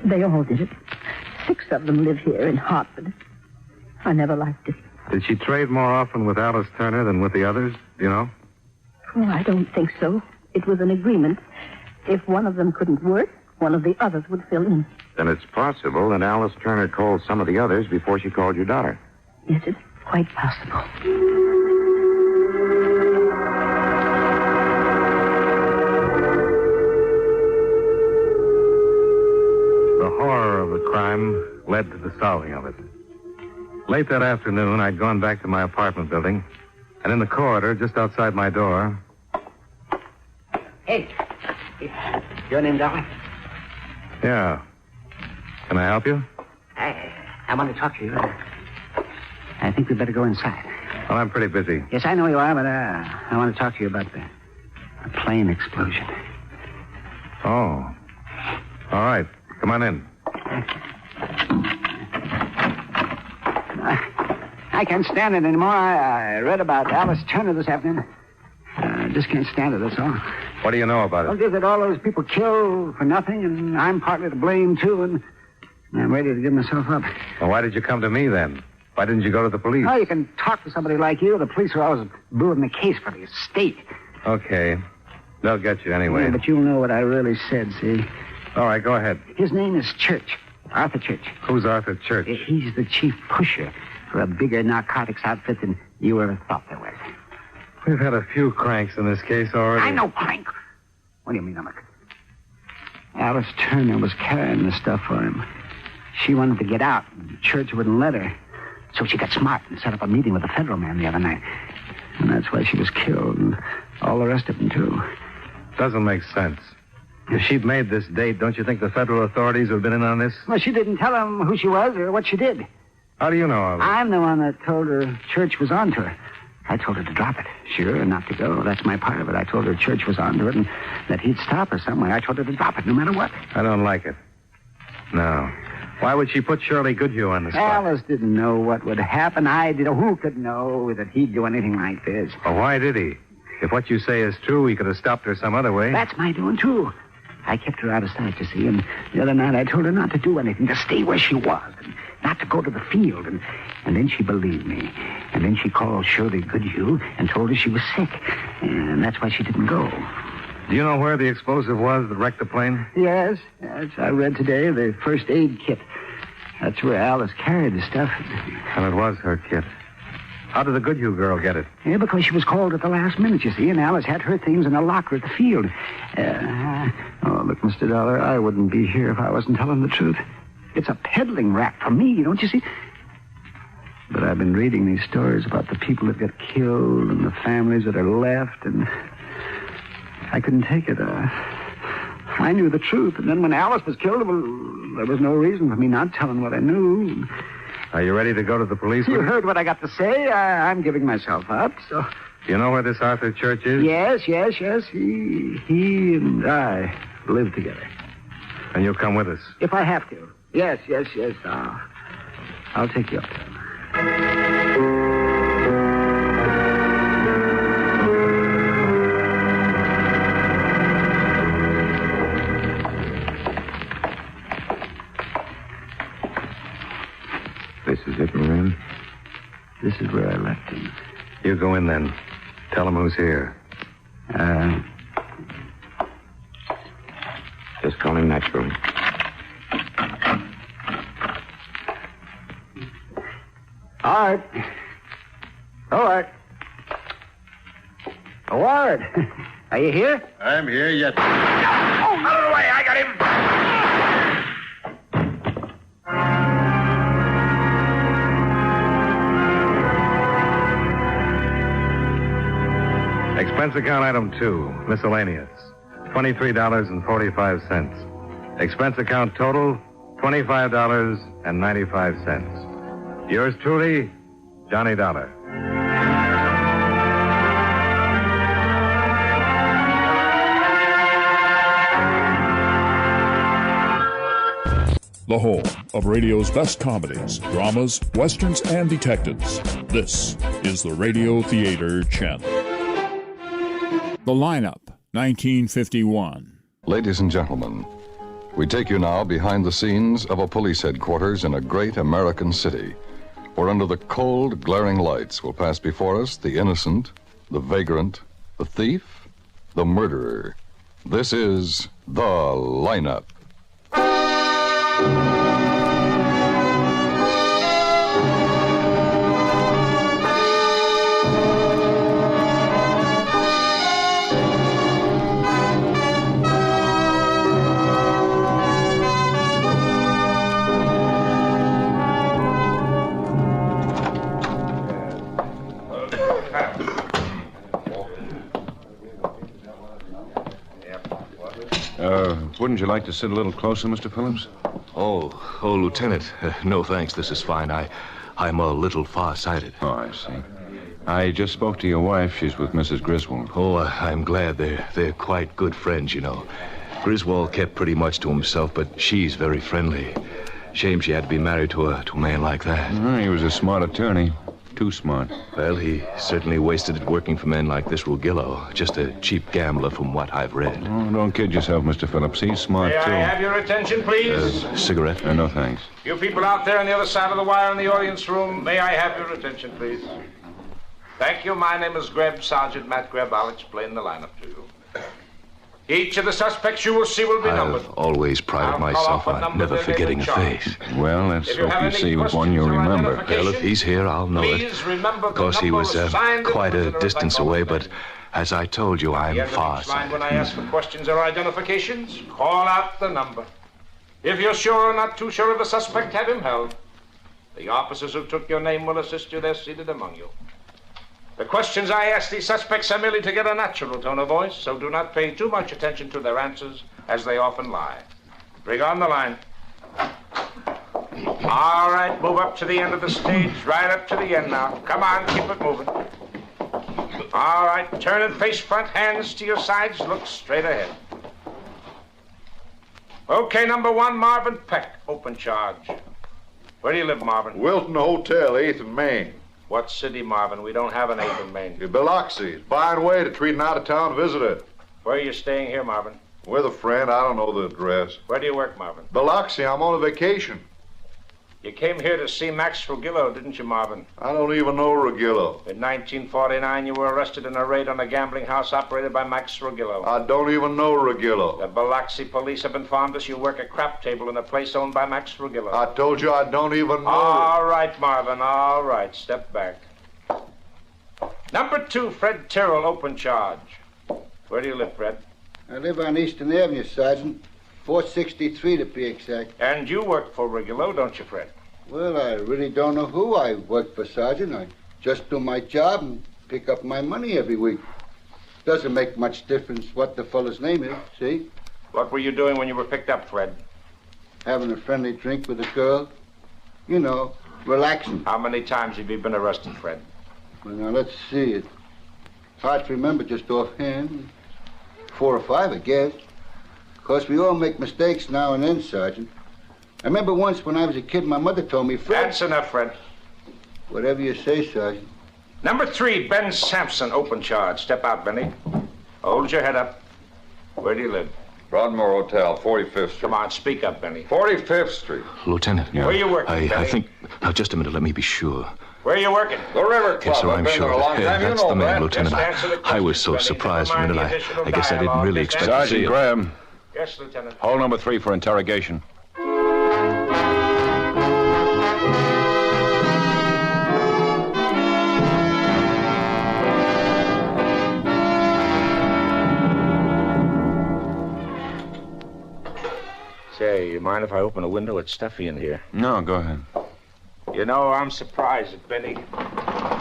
Speaker 4: they all did it. 6 of them live here in Hartford. I never liked it.
Speaker 22: Did she trade more often with Alice Turner than with the others? Do you know?
Speaker 4: Well, I don't think so. It was an agreement. If one of them couldn't work, one of the others would fill in.
Speaker 7: Then it's possible that Alice Turner called some of the others before she called your daughter.
Speaker 4: Yes, it's quite possible.
Speaker 22: The horror of the crime led to the solving of it. Late that afternoon, I'd gone back to my apartment building, and in the corridor, just outside my door...
Speaker 5: Hey, your name, Dollar?
Speaker 22: Yeah. Can I help you?
Speaker 5: I want to talk to you. I think we'd better go inside.
Speaker 22: Well, I'm pretty busy.
Speaker 5: Yes, I know you are, but I want to talk to you about the plane explosion.
Speaker 22: Oh. All right. Come on in.
Speaker 5: I can't stand it anymore. I read about Alice Turner this afternoon. Just can't stand it, that's all.
Speaker 22: What do you know about
Speaker 5: Well,
Speaker 22: it?
Speaker 5: just that all those people killed for nothing, and I'm partly to blame, too, and I'm ready to give myself up.
Speaker 22: Well, why did you come to me, then? Why didn't you go to the police?
Speaker 5: Oh, you can talk to somebody like you. The police are always building the case for the estate.
Speaker 22: Okay. They'll get you anyway.
Speaker 5: Yeah, but you'll know what I really said, see?
Speaker 22: All right, go ahead.
Speaker 5: His name is Church. Arthur Church.
Speaker 22: Who's Arthur Church?
Speaker 5: He's the chief pusher for a bigger narcotics outfit than you ever thought there was.
Speaker 22: We've had a few cranks in this case already.
Speaker 5: I'm no crank. What do you mean, Alice Turner was carrying the stuff for him. She wanted to get out, and Church wouldn't let her. So she got smart and set up a meeting with the federal man the other night. And that's why she was killed, and all the rest of them, too.
Speaker 22: Doesn't make sense. If she'd made this date, don't you think the federal authorities would have been in on this?
Speaker 5: Well, she didn't tell him who she was or what she did.
Speaker 22: How do you know of it?
Speaker 5: I'm the one that told her Church was on to her. I told her to drop it. Sure, not to go. That's my part of it. I told her Church was on to it and that he'd stop her some way. I told her to drop it no matter what.
Speaker 22: I don't like it. No. Why would she put Shirley Goodhue on the spot?
Speaker 5: Alice didn't know what would happen. I did. Who could know that he'd do anything like this?
Speaker 22: Well, why did he? If what you say is true, he could have stopped her some other way.
Speaker 5: That's my doing, too. I kept her out of sight, you see, and the other night I told her not to do anything, to stay where she was, and not to go to the field, and then she believed me. And then she called Shirley Goodhue and told her she was sick, and that's why she didn't go.
Speaker 22: Do you know where the explosive was that wrecked the plane?
Speaker 5: Yes. I read today the first aid kit. That's where Alice carried the stuff.
Speaker 22: Well, it was her kit. How did the Goodhue girl get it?
Speaker 5: Yeah, because she was called at the last minute, you see, and Alice had her things in a locker at the field. Oh, look, Mr. Dollar, I wouldn't be here if I wasn't telling the truth. It's a peddling rap for me, don't you see? But I've been reading these stories about the people that get killed and the families that are left, and I couldn't take it. I knew the truth, and then when Alice was killed, well, there was no reason for me not telling what I knew.
Speaker 22: Are you ready to go to the police?
Speaker 5: You heard what I got to say. I'm giving myself up, so...
Speaker 22: Do you know where this Arthur Church is?
Speaker 5: Yes. He and I live together.
Speaker 22: And you'll come with us?
Speaker 5: If I have to. Yes. I'll take you up there.
Speaker 7: This is it, Marin?
Speaker 5: This is where I left him.
Speaker 22: You go in then. Tell him who's here.
Speaker 7: Just call him naturally.
Speaker 5: All right. Ward, are you here?
Speaker 8: I'm here, yes.
Speaker 23: Oh, out of the way. I got him.
Speaker 22: Expense account item 2, miscellaneous, $23.45. Expense account total, $25.95. Yours truly, Johnny Dollar.
Speaker 2: The home of radio's best comedies, dramas, westerns, and detectives. This is the Radio Theater Channel.
Speaker 1: The lineup, 1951.
Speaker 9: Ladies and gentlemen, we take you now behind the scenes of a police headquarters in a great American city, where under the cold, glaring lights will pass before us the innocent, the vagrant, the thief, the murderer. This is The Lineup.
Speaker 10: Wouldn't you like to sit a little closer, Mr. Phillips?
Speaker 11: Oh, Lieutenant. No, thanks. This is fine. I'm a little far-sighted.
Speaker 10: Oh, I see. I just spoke to your wife. She's with Mrs. Griswold.
Speaker 11: Oh, I'm glad. They're quite good friends, you know. Griswold kept pretty much to himself, but she's very friendly. Shame she had to be married to a man like that.
Speaker 10: He was a smart attorney. Too smart.
Speaker 11: Well, he certainly wasted it working for men like this Rugillo. Just a cheap gambler from what I've read.
Speaker 10: Oh, don't kid yourself, Mr. Phillips. He's smart,
Speaker 12: May
Speaker 10: too.
Speaker 12: I have your attention, please?
Speaker 11: Cigarette?
Speaker 10: No, thanks.
Speaker 12: You people out there on the other side of the wire in the audience room, may I have your attention, please? Thank you. My name is Greb, Sergeant Matt Greb. I'll explain the lineup to you. Each of the suspects you will see will be numbered.
Speaker 11: I've always prided myself on never forgetting a face.
Speaker 10: Well, let's hope you see one you'll remember.
Speaker 11: Well, if he's here, I'll know it. Of course, he was quite a distance away, but as I told you, I'm far-sighted.
Speaker 12: When I ask for questions or identifications, call out the number. If you're sure or not too sure of a suspect, have him held. The officers who took your name will assist you. They're seated among you. The questions I ask these suspects are merely to get a natural tone of voice, so do not pay too much attention to their answers, as they often lie. Bring on the line. All right, move up to the end of the stage, right up to the end now. Come on, keep it moving. All right, turn and face front, hands to your sides, look straight ahead. Okay, number 1, Marvin Peck, open charge. Where do you live, Marvin?
Speaker 25: Wilton Hotel, 8th and Main.
Speaker 12: What city, Marvin? We don't have an 8th and Main.
Speaker 25: Biloxi. Fine way to treat an out-of-town visitor.
Speaker 12: Where are you staying here, Marvin?
Speaker 25: With a friend. I don't know the address.
Speaker 12: Where do you work, Marvin?
Speaker 25: Biloxi. I'm on a vacation.
Speaker 12: You came here to see Max Rugillo, didn't you, Marvin?
Speaker 25: I don't even know Rugillo.
Speaker 12: In 1949, you were arrested in a raid on a gambling house operated by Max Rugillo.
Speaker 25: I don't even know Rugillo.
Speaker 12: The Biloxi police have informed us you work a crap table in a place owned by Max Rugillo.
Speaker 25: I told you I don't even know.
Speaker 12: All right, Marvin, all right. Step back. Number 2, Fred Tyrrell, open charge. Where do you live, Fred?
Speaker 15: I live on Eastern Avenue, Sergeant. 463 to be exact.
Speaker 12: And you work for Rugillo, don't you, Fred?
Speaker 15: Well, I really don't know who I work for, Sergeant. I just do my job and pick up my money every week. Doesn't make much difference what the fellow's name is, see?
Speaker 12: What were you doing when you were picked up, Fred?
Speaker 15: Having a friendly drink with a girl. You know, relaxing.
Speaker 12: How many times have you been arrested, Fred?
Speaker 15: Well, now, let's see. It's hard to remember just offhand. 4 or 5, I guess. Of course, we all make mistakes now and then, Sergeant. I remember once when I was a kid, my mother told me, Fred...
Speaker 12: That's enough, Fred.
Speaker 15: Whatever you say, Sergeant.
Speaker 12: Number 3, Ben Sampson, open charge. Step out, Benny. Hold your head up. Where do you live?
Speaker 16: Broadmoor Hotel, 45th Street.
Speaker 12: Come on, speak up, Benny.
Speaker 16: 45th Street.
Speaker 11: Lieutenant.
Speaker 12: Where are you working,
Speaker 11: I
Speaker 12: Benny?
Speaker 11: think... Now, just a minute. Let me be sure.
Speaker 12: Where are you working?
Speaker 16: The River Club.
Speaker 11: Yes, sir,
Speaker 16: I've
Speaker 11: I'm
Speaker 16: been
Speaker 11: sure.
Speaker 16: there a long time.
Speaker 11: That's
Speaker 16: you know
Speaker 11: the man,
Speaker 16: that.
Speaker 11: Lieutenant.
Speaker 12: Just answer the
Speaker 11: I was
Speaker 12: questions,
Speaker 11: so
Speaker 12: Benny.
Speaker 11: surprised for a
Speaker 12: Never
Speaker 11: minute.
Speaker 12: mind the additional
Speaker 11: I guess I didn't
Speaker 12: dialogue.
Speaker 11: really
Speaker 12: Just
Speaker 11: expect to see
Speaker 12: answer
Speaker 11: you.
Speaker 12: the-
Speaker 16: Graham,
Speaker 12: Yes, Lieutenant.
Speaker 16: hold number 3 for interrogation.
Speaker 12: Say, you mind if I open a window? It's stuffy in here.
Speaker 16: No, go ahead.
Speaker 12: You know, I'm surprised at Benny.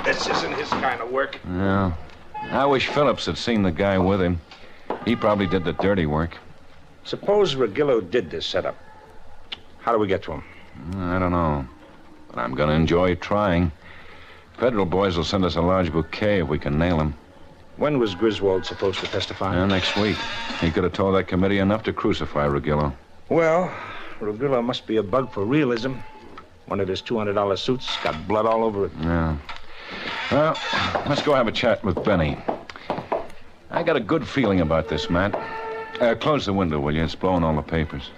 Speaker 12: This isn't his kind of work.
Speaker 16: Yeah. I wish Phillips had seen the guy with him. He probably did the dirty work.
Speaker 12: Suppose Rugillo did this setup. How do we get to him?
Speaker 16: I don't know. But I'm going to enjoy trying. Federal boys will send us a large bouquet if we can nail him.
Speaker 12: When was Griswold supposed to testify?
Speaker 16: Next week. He could have told that committee enough to crucify Rugillo.
Speaker 12: Well, Rugillo must be a bug for realism. One of his $200 suits got blood all over it.
Speaker 16: Yeah. Well, let's go have a chat with Benny. I got a good feeling about this, Matt. Close the window, will you? It's blowing all the papers.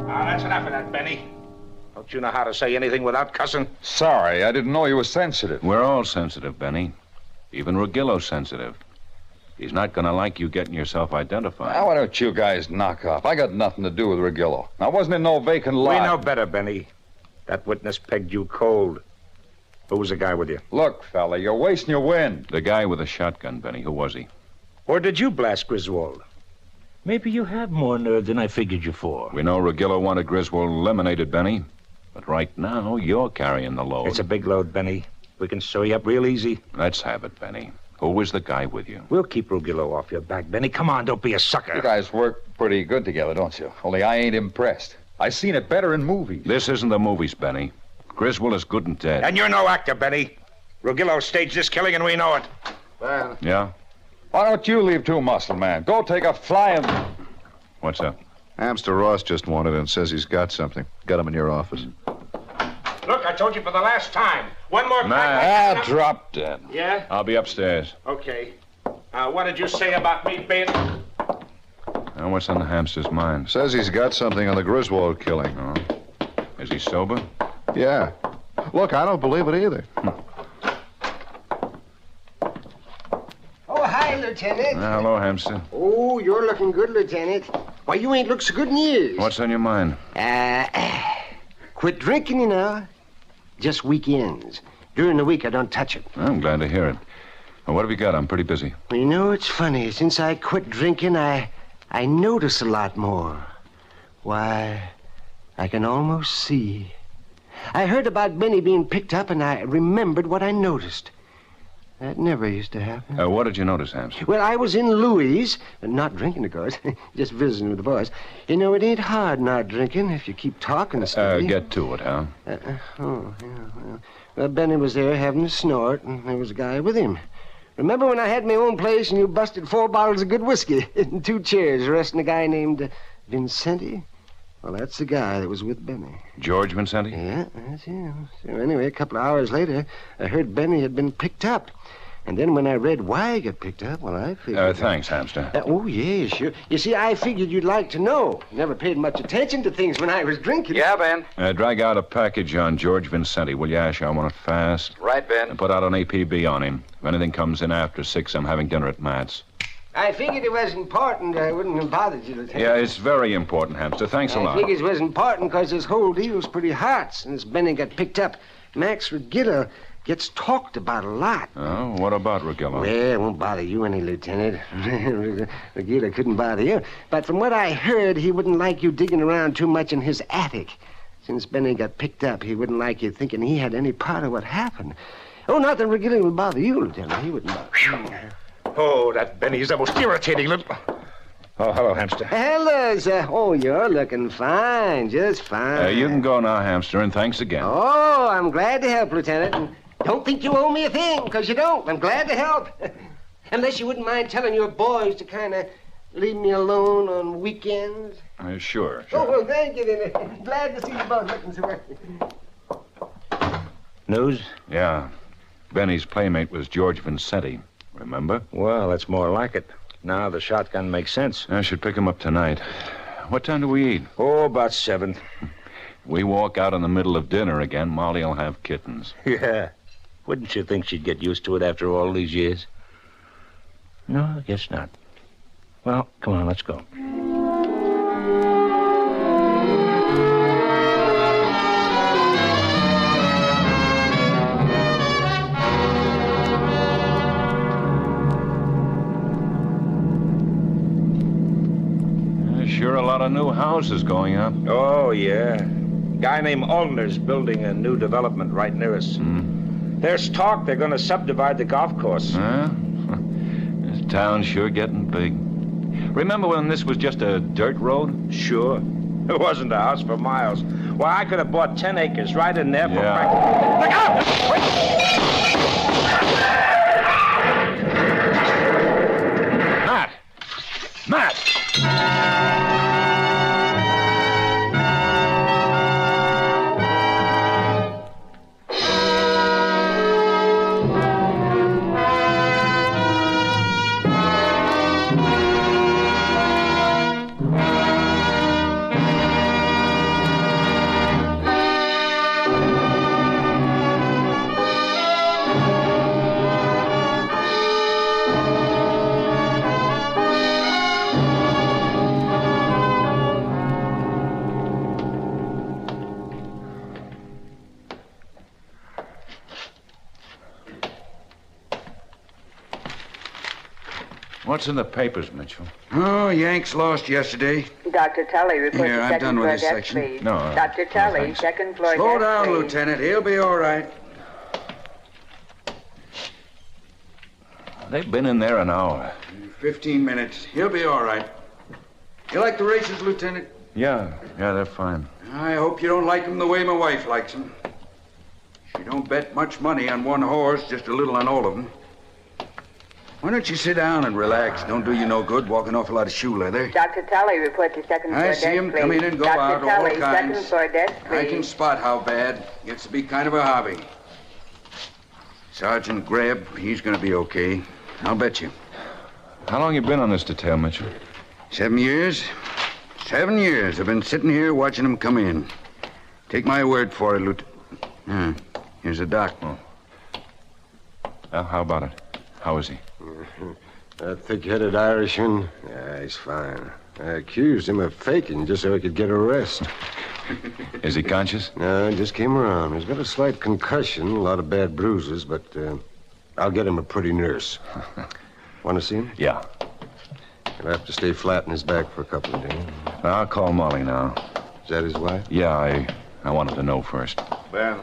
Speaker 12: That's enough of that, Benny. Don't you know how to say anything without cussing?
Speaker 16: Sorry, I didn't know you were sensitive. We're all sensitive, Benny. Even Rugillo's sensitive. He's not going to like you getting yourself identified. Now, why don't you guys knock off? I got nothing to do with Rugillo. I wasn't in no vacant lot.
Speaker 12: We know better, Benny. That witness pegged you cold. Who was the guy with you?
Speaker 16: Look, fella, you're wasting your wind. The guy with the shotgun, Benny. Who was he?
Speaker 12: Or did you blast Griswold? Maybe you have more nerve than I figured you for.
Speaker 16: We know Rugillo wanted Griswold eliminated, Benny. But right now, you're carrying the load.
Speaker 12: It's a big load, Benny. We can sew you up real easy.
Speaker 16: Let's have it, Benny. Who was the guy with you?
Speaker 12: We'll keep Rugillo off your back, Benny. Come on, don't be a sucker.
Speaker 16: You guys work pretty good together, don't you? Only I ain't impressed. I seen it better in movies. This isn't the movies, Benny. Griswold is good and dead.
Speaker 12: And you're no actor, Benny. Rugillo staged this killing, and we know it.
Speaker 16: Ben. Yeah? Why don't you leave too, muscle man? Go take a flying... What's up?
Speaker 25: Amster Ross just wanted and says he's got something. Got him in your office.
Speaker 12: Look, I told you for the last time. One more crack.
Speaker 16: Ah, drop dead.
Speaker 12: Yeah?
Speaker 16: I'll be upstairs.
Speaker 12: Okay. What did you say about me being...
Speaker 16: Now, what's on the hamster's mind?
Speaker 25: Says he's got something on the Griswold killing.
Speaker 16: Oh. Is he sober?
Speaker 25: Yeah. Look, I don't believe it either.
Speaker 17: Oh, hi, Lieutenant.
Speaker 16: Hello, hamster.
Speaker 17: Oh, you're looking good, Lieutenant. Why, you ain't looked so good in years.
Speaker 16: What's on your mind?
Speaker 17: Quit drinking, you know. Just weekends. During the week, I don't touch it.
Speaker 16: I'm glad to hear it. Well, what have you got? I'm pretty busy.
Speaker 17: You know, it's funny. Since I quit drinking, I notice a lot more. Why, I can almost see. I heard about Benny being picked up, and I remembered what I noticed. That never used to happen.
Speaker 16: What did you notice, hamster?
Speaker 17: Well, I was in Louis, not drinking, of course, just visiting with the boys. You know, it ain't hard not drinking if you keep talking steady.
Speaker 16: Get to it, huh?
Speaker 17: Well, Benny was there having a snort, and there was a guy with him. Remember when I had my own place and you busted 4 bottles of good whiskey in 2 chairs, arresting a guy named Vincenti? Well, that's the guy that was with Benny.
Speaker 16: George Vincenti?
Speaker 17: Yeah, that's him. So anyway, a couple of hours later, I heard Benny had been picked up. And then when I read why he got picked up, well, I figured...
Speaker 16: Thanks, Hamster.
Speaker 17: Oh, yeah, sure. You see, I figured you'd like to know. Never paid much attention to things when I was drinking.
Speaker 16: Yeah, Ben? Drag out a package on George Vincenti, will you, Ash? I want it fast.
Speaker 13: Right, Ben.
Speaker 16: And put out an APB on him. If anything comes in after 6, I'm having dinner at Matt's.
Speaker 17: I figured it was important. I wouldn't have bothered you, Lieutenant.
Speaker 16: Yeah, it's very important, Hamster. Thanks a lot.
Speaker 17: I figured it was important because this whole deal's pretty hot since Benny got picked up. Max Regilla gets talked about a lot.
Speaker 16: Oh, what about Regilla?
Speaker 17: Well, it won't bother you any, Lieutenant. Regilla couldn't bother you. But from what I heard, he wouldn't like you digging around too much in his attic. Since Benny got picked up, he wouldn't like you thinking he had any part of what happened. Oh, not that Regilla will bother you, Lieutenant. He wouldn't bother you.
Speaker 13: Oh, that Benny's the most irritating little... Oh, hello, Hamster.
Speaker 17: Hello, sir. Oh, you're looking fine. Just fine.
Speaker 16: You can go now, Hamster, and thanks again.
Speaker 17: Oh, I'm glad to help, Lieutenant. And don't think you owe me a thing, because you don't. I'm glad to help. Unless you wouldn't mind telling your boys to kind of leave me alone on weekends.
Speaker 16: Sure.
Speaker 17: Oh, well, thank you, then. Glad to see you both looking so well.
Speaker 13: News?
Speaker 16: Yeah. Benny's playmate was George Vincenti. Remember?
Speaker 13: Well, that's more like it. Now the shotgun makes sense.
Speaker 16: I should pick him up tonight. What time do we eat?
Speaker 13: Oh, about 7.
Speaker 16: We walk out in the middle of dinner again, Molly'll have kittens.
Speaker 13: Yeah. Wouldn't you think she'd get used to it after all these years? No, I guess not. Well, come on, let's go.
Speaker 16: Sure a lot of new houses going up.
Speaker 13: Oh, yeah. Guy named Aldner's building a new development right near us. There's talk they're going to subdivide the golf course.
Speaker 16: Huh? This town's sure getting big. Remember when this was just a dirt road?
Speaker 13: Sure. It wasn't a house for miles. Well, I could have bought 10 acres right in there for...
Speaker 16: Yeah.
Speaker 13: Look out! Wait!
Speaker 16: Matt! What's in the papers, Mitchell?
Speaker 14: Oh, Yanks lost yesterday.
Speaker 18: Dr. Tully, report
Speaker 14: Here,
Speaker 18: to
Speaker 14: I'm
Speaker 18: second
Speaker 14: done with
Speaker 18: floor
Speaker 14: this
Speaker 18: desk,
Speaker 14: section.
Speaker 18: please.
Speaker 16: No,
Speaker 18: Dr. Tully,
Speaker 16: thanks.
Speaker 18: second floor
Speaker 14: Slow
Speaker 18: desk,
Speaker 14: down,
Speaker 18: please.
Speaker 14: Lieutenant. He'll be all right.
Speaker 16: They've been in there an hour.
Speaker 14: 15 minutes. He'll be all right. You like the races, Lieutenant?
Speaker 16: Yeah, they're fine.
Speaker 14: I hope you don't like them the way my wife likes them. She don't bet much money on one horse, just a little on all of them. Why don't you sit down and relax? Don't do you no good walking off a lot of shoe leather.
Speaker 18: Dr. Tully, report to second floor
Speaker 14: I
Speaker 18: desk,
Speaker 14: see him
Speaker 18: please.
Speaker 14: come in and go
Speaker 18: Dr.
Speaker 14: out, all
Speaker 18: Tully,
Speaker 14: kinds.
Speaker 18: second floor desk, please.
Speaker 14: I can spot how bad. Gets to be kind of a hobby. Sergeant Greb, he's going to be okay. I'll bet you.
Speaker 16: How long you been on this detail, Mitchell?
Speaker 14: 7 years. 7 years. I've been sitting here watching them come in. Take my word for it, Lieutenant. Here's the doc.
Speaker 16: Well, how about it? How is he?
Speaker 17: That thick-headed Irishman? Yeah, he's fine. I accused him of faking just so he could get a rest.
Speaker 16: Is he conscious?
Speaker 17: No, just came around. He's got a slight concussion, a lot of bad bruises, but I'll get him a pretty nurse. Want to see him?
Speaker 16: Yeah.
Speaker 17: He'll have to stay flat on his back for a couple of days.
Speaker 16: I'll call Molly now.
Speaker 17: Is that his wife?
Speaker 16: Yeah, I wanted to know first.
Speaker 25: Ben,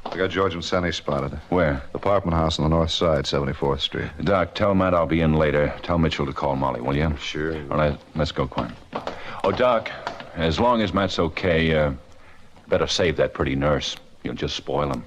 Speaker 25: I got George Vincenti spotted.
Speaker 16: Where?
Speaker 25: Apartment house on the north side, 74th Street.
Speaker 16: Doc, tell Matt I'll be in later. Tell Mitchell to call Molly, will you?
Speaker 17: Sure.
Speaker 16: All right, let's go, Quinn. Oh, Doc, as long as Matt's okay, better save that pretty nurse. You'll just spoil him.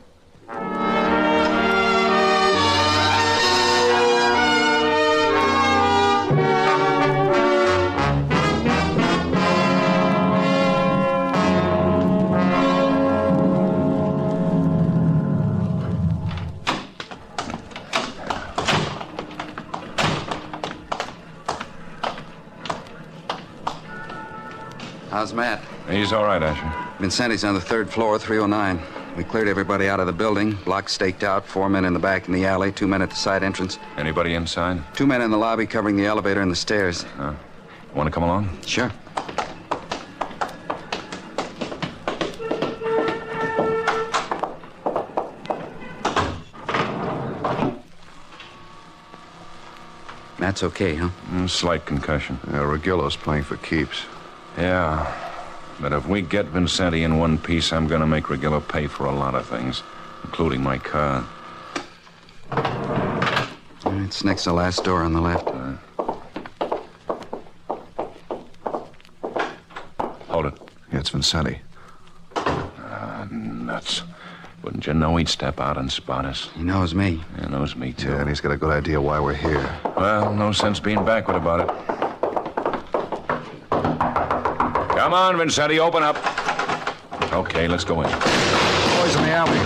Speaker 14: How's Matt?
Speaker 9: He's all right, Asher.
Speaker 14: Vincenti's on the 3rd floor, 309. We cleared everybody out of the building. Block staked out. 4 men in the back in the alley. 2 men at the side entrance.
Speaker 9: Anybody inside?
Speaker 14: 2 men in the lobby covering the elevator and the stairs.
Speaker 9: Want to come along?
Speaker 14: Sure. Matt's okay, huh?
Speaker 9: Slight concussion.
Speaker 25: Yeah, Regillo's playing for keeps.
Speaker 9: Yeah. But if we get Vincenti in one piece, I'm going to make Regillo pay for a lot of things, including my car.
Speaker 14: It's next to the last door on the left.
Speaker 9: Hold it.
Speaker 25: Yeah, it's Vincenti.
Speaker 9: Nuts. Wouldn't you know he'd step out and spot us?
Speaker 14: He knows me.
Speaker 9: He knows me, too.
Speaker 25: Yeah, and he's got a good idea why we're here.
Speaker 9: Well, no sense being backward about it. Come on, Vincenti, open up. Okay, let's go in.
Speaker 25: Boys in the alley.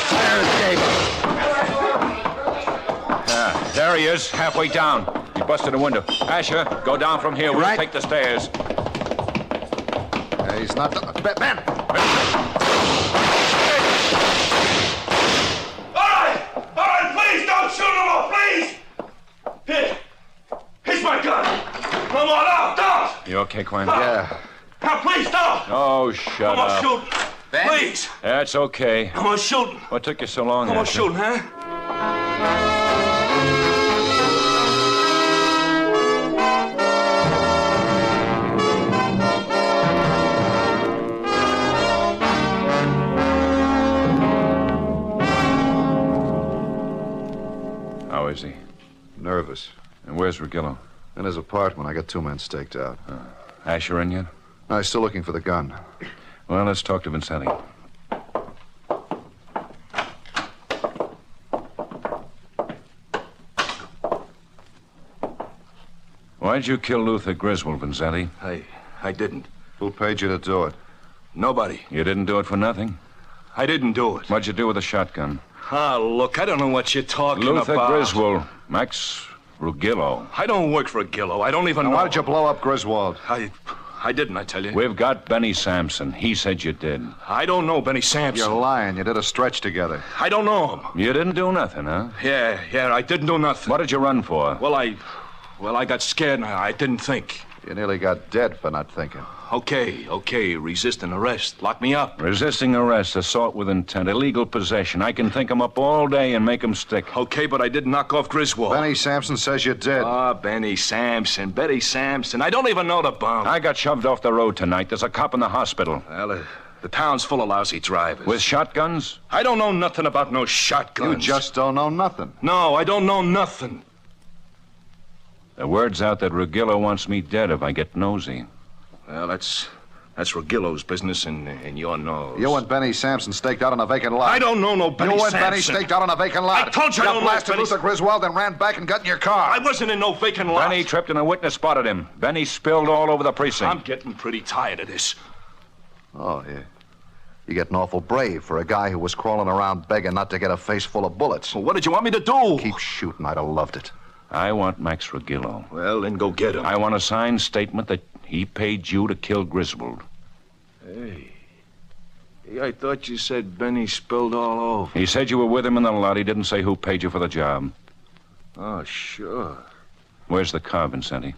Speaker 9: Fire escape. Yeah, there he is, halfway down. He busted a window. Asher, go down from here. We'll take the stairs.
Speaker 25: He's not... Ben!
Speaker 12: All right, please don't shoot him off, please! Here, here's my gun. Come on out, don't!
Speaker 9: You okay, Quinn?
Speaker 25: Yeah.
Speaker 12: Now, please don't!
Speaker 9: Oh, shut up.
Speaker 12: Come on, shoot. Please.
Speaker 9: That's okay.
Speaker 12: Come on, shooting.
Speaker 9: What took you so long,
Speaker 12: Come on,
Speaker 9: Asher?
Speaker 12: shooting, huh?
Speaker 9: How is he?
Speaker 25: Nervous.
Speaker 9: And where's Regillo?
Speaker 25: In his apartment. I got 2 men staked out.
Speaker 9: Asher in yet?
Speaker 25: No, he's still looking for the gun.
Speaker 9: Well, let's talk to Vincenti. Why'd you kill Luther Griswold, Vincenti?
Speaker 11: I didn't.
Speaker 25: Who paid you to do it?
Speaker 11: Nobody.
Speaker 9: You didn't do it for nothing?
Speaker 11: I didn't do it.
Speaker 9: What'd you do with the shotgun?
Speaker 11: Look, I don't know what you're talking
Speaker 9: Luther
Speaker 11: about.
Speaker 9: Griswold. Max Regillo.
Speaker 11: I don't work for Gillo. I don't even know.
Speaker 25: Why did you blow up Griswold?
Speaker 11: I didn't, I tell you.
Speaker 9: We've got Benny Sampson. He said you did.
Speaker 11: I don't know Benny Sampson.
Speaker 25: You're lying. You did a stretch together.
Speaker 11: I don't know him.
Speaker 9: You didn't do nothing, huh?
Speaker 11: Yeah, I didn't do nothing.
Speaker 9: What did you run for?
Speaker 11: Well, I got scared and I didn't think.
Speaker 25: You nearly got dead for not thinking.
Speaker 11: Okay. Resisting arrest. Lock me up.
Speaker 9: Resisting arrest, assault with intent, illegal possession. I can think 'em up all day and make 'em stick.
Speaker 11: Okay, but I didn't knock off Griswold.
Speaker 25: Benny Sampson says you did.
Speaker 11: Benny Sampson. I don't even know the bum.
Speaker 9: I got shoved off the road tonight. There's a cop in the hospital.
Speaker 11: Well, the town's full of lousy drivers.
Speaker 9: With shotguns?
Speaker 11: I don't know nothing about no shotguns.
Speaker 25: You just don't know nothing.
Speaker 11: No, I don't know nothing.
Speaker 9: The word's out that Regillo wants me dead if I get nosy.
Speaker 11: Well, that's Regillo's business and your nose.
Speaker 25: You and Benny Sampson staked out on a vacant lot.
Speaker 11: I don't know no Benny
Speaker 25: You and
Speaker 11: Sampson.
Speaker 25: Benny staked out on a vacant lot.
Speaker 11: I told you I don't know
Speaker 25: blasted
Speaker 11: Benny.
Speaker 25: Luther Griswold and ran back and got in your car.
Speaker 11: I wasn't in no vacant lot.
Speaker 9: Benny tripped and a witness spotted him. Benny spilled all over the precinct.
Speaker 11: I'm getting pretty tired of this.
Speaker 25: Oh, yeah. You're getting awful brave for a guy who was crawling around begging not to get a face full of bullets.
Speaker 11: Well, what did you want me to do?
Speaker 25: Keep shooting. I'd have loved it.
Speaker 9: I want Max Regillo.
Speaker 11: Well, then go get him.
Speaker 9: I want a signed statement that he paid you to kill Griswold.
Speaker 11: Hey, I thought you said Benny spilled all over.
Speaker 9: He said you were with him in the lot. He didn't say who paid you for the job.
Speaker 11: Oh, sure.
Speaker 9: Where's the car, Vincenti?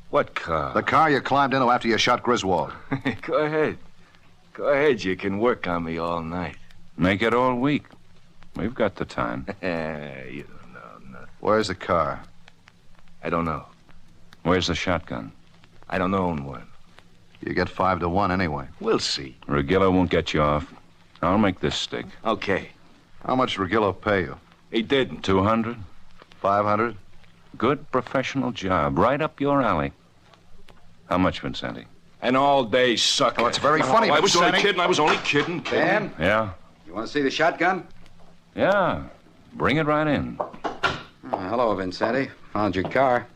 Speaker 11: What car?
Speaker 25: The car you climbed into after you shot Griswold.
Speaker 11: Go ahead. Go ahead. You can work on me all night.
Speaker 9: Make it all week. We've got the time.
Speaker 11: You don't know nothing.
Speaker 25: Where's the car?
Speaker 11: I don't know.
Speaker 9: Where's the shotgun?
Speaker 11: I don't own one.
Speaker 25: You get 5 to 1 anyway.
Speaker 11: We'll see.
Speaker 9: Regillo won't get you off. I'll make this stick.
Speaker 11: Okay.
Speaker 25: How much did Regillo pay you?
Speaker 11: He didn't.
Speaker 9: 200?
Speaker 25: 500?
Speaker 9: Good professional job. Right up your alley. How much, Vincenti?
Speaker 11: An all-day sucker.
Speaker 25: Oh, it's very funny,
Speaker 11: I was only
Speaker 25: Vincenti.
Speaker 11: kidding. I was only kidding.
Speaker 14: Ben?
Speaker 9: Yeah?
Speaker 14: You want to see the shotgun?
Speaker 9: Yeah. Bring it right in.
Speaker 14: Hello, Vincenti. Found your car.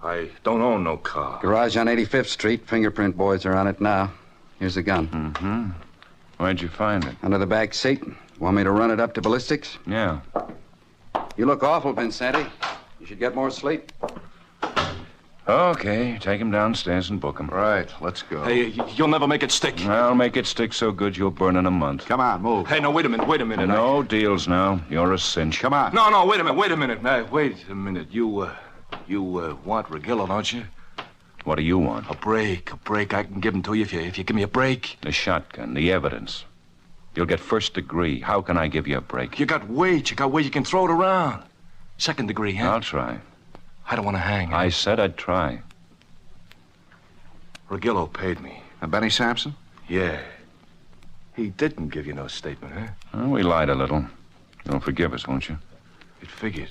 Speaker 11: I don't own no car.
Speaker 14: Garage on 85th Street. Fingerprint boys are on it now. Here's the gun.
Speaker 9: Mm-hmm. Where'd you find it?
Speaker 14: Under the back seat. Want me to run it up to ballistics?
Speaker 9: Yeah.
Speaker 14: You look awful, Vincenti. You should get more sleep.
Speaker 10: Okay, take him downstairs and book him.
Speaker 25: Right, let's go.
Speaker 11: Hey, you'll never make it stick.
Speaker 10: I'll make it stick so good you'll burn in a month.
Speaker 25: Come on, move.
Speaker 11: Hey, no, wait a minute.
Speaker 10: No deals now. You're a cinch.
Speaker 25: Come on.
Speaker 11: No, wait a minute. Wait a minute. You want Regillo, don't you?
Speaker 10: What do you want?
Speaker 11: A break. I can give him to you if you give me a break.
Speaker 10: The shotgun, the evidence. You'll get first degree. How can I give you a break?
Speaker 11: You got weight. You can throw it around. Second degree, huh?
Speaker 10: I'll try.
Speaker 11: I don't want to hang.
Speaker 10: I said I'd try.
Speaker 11: Regillo paid me.
Speaker 25: And Benny Sampson?
Speaker 11: Yeah. He didn't give you no statement, huh?
Speaker 10: Well, we lied a little. You'll forgive us, won't you?
Speaker 11: It figured.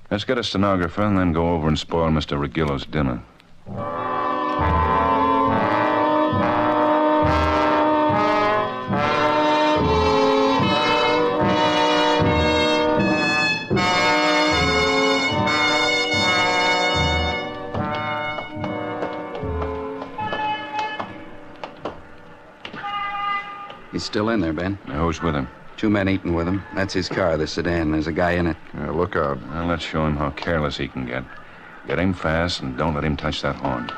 Speaker 10: Let's get a stenographer and then go over and spoil Mr. Regillo's dinner.
Speaker 14: He's still in there, Ben.
Speaker 10: Who's with him?
Speaker 14: 2 men eating with him. That's his car, the sedan. There's a guy in it.
Speaker 25: Yeah, look out.
Speaker 10: Well, let's show him how careless he can get. Get him fast and don't let him touch that horn.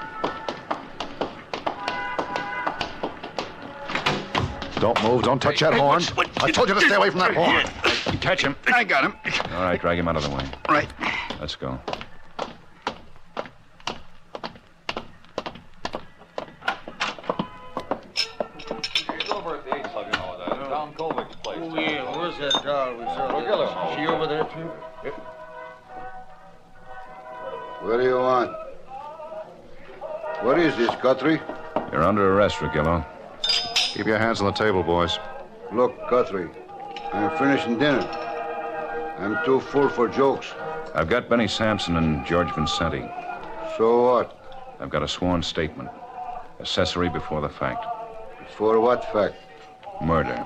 Speaker 25: Don't move. Don't touch that horn. I told you to stay away from that horn.
Speaker 10: Catch him.
Speaker 14: I got him.
Speaker 10: All right, drag him out of the way.
Speaker 14: Right.
Speaker 10: Let's go.
Speaker 16: Tom Colvick's place.
Speaker 8: Oh, yeah. Where's that doll we saw? Is she over there, too?
Speaker 16: Yep.
Speaker 15: What do you want? What is this, Guthrie?
Speaker 10: You're under arrest, Regillo.
Speaker 25: Keep your hands on the table, boys.
Speaker 15: Look, Guthrie, I'm finishing dinner. I'm too full for jokes.
Speaker 10: I've got Benny Sampson and George Vincenti.
Speaker 15: So what?
Speaker 10: I've got a sworn statement. Accessory before the fact.
Speaker 15: For what fact?
Speaker 10: Murder.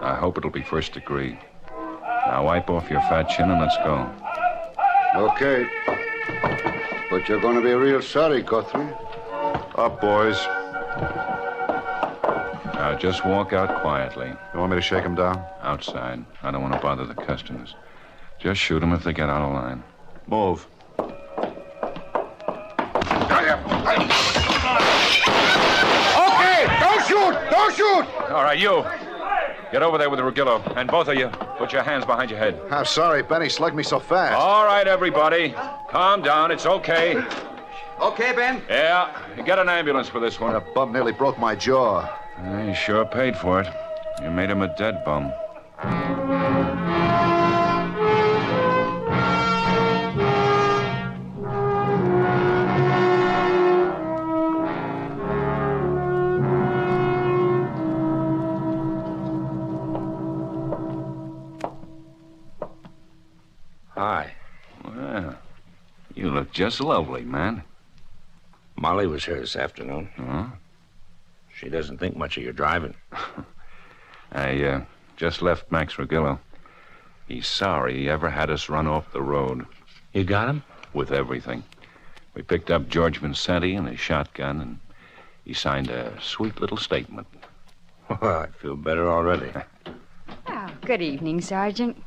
Speaker 10: I hope it'll be first degree. Now wipe off your fat chin and let's go.
Speaker 15: Okay. But you're going to be real sorry, Guthrie.
Speaker 25: Up, boys.
Speaker 10: Now just walk out quietly.
Speaker 25: You want me to shake him down?
Speaker 10: Outside. I don't want to bother the customers. Just shoot them if they get out of line.
Speaker 25: Move.
Speaker 15: Okay! Don't shoot! Don't shoot!
Speaker 10: All right, you. Get over there with Regillo. And both of you, put your hands behind your head.
Speaker 25: I'm sorry, Benny slugged me so fast.
Speaker 10: All right, everybody. Calm down. It's okay.
Speaker 14: Okay, Ben?
Speaker 10: Yeah. Get an ambulance for this one.
Speaker 25: That bum nearly broke my jaw.
Speaker 10: You sure paid for it. You made him a dead bum.
Speaker 13: Hi.
Speaker 10: Well, you look just lovely, man.
Speaker 13: Molly was here this afternoon.
Speaker 10: Huh?
Speaker 13: She doesn't think much of your driving.
Speaker 10: I just left Max Regillo. He's sorry he ever had us run off the road.
Speaker 13: You got him?
Speaker 10: With everything. We picked up George Vincenti and his shotgun, and he signed a sweet little statement.
Speaker 13: Well, I feel better already.
Speaker 6: Oh, good evening, Sergeant.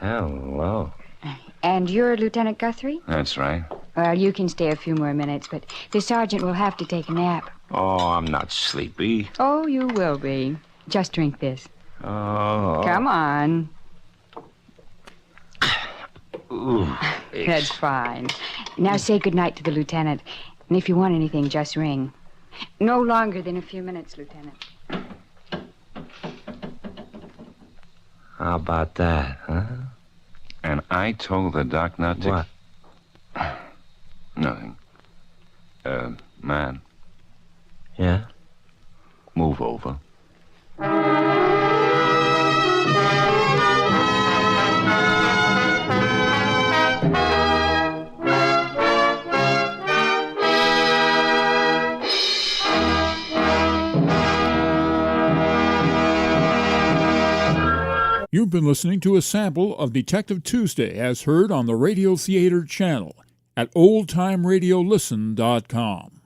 Speaker 13: Hello.
Speaker 6: And you're Lieutenant Guthrie?
Speaker 10: That's right.
Speaker 6: Well, you can stay a few more minutes, but the sergeant will have to take a nap.
Speaker 13: Oh, I'm not sleepy.
Speaker 6: Oh, you will be. Just drink this.
Speaker 13: Oh.
Speaker 6: Come on.
Speaker 13: Ooh,
Speaker 6: That's fine. Now say goodnight to the lieutenant. And if you want anything, just ring. No longer than a few minutes, Lieutenant.
Speaker 13: How about that, huh?
Speaker 10: And I told the doc not to...
Speaker 13: What?
Speaker 10: Nothing. Man.
Speaker 13: Yeah?
Speaker 10: Move over.
Speaker 1: You've been listening to a sample of Detective Tuesday as heard on the Radio Theater channel at oldtimeradiolisten.com.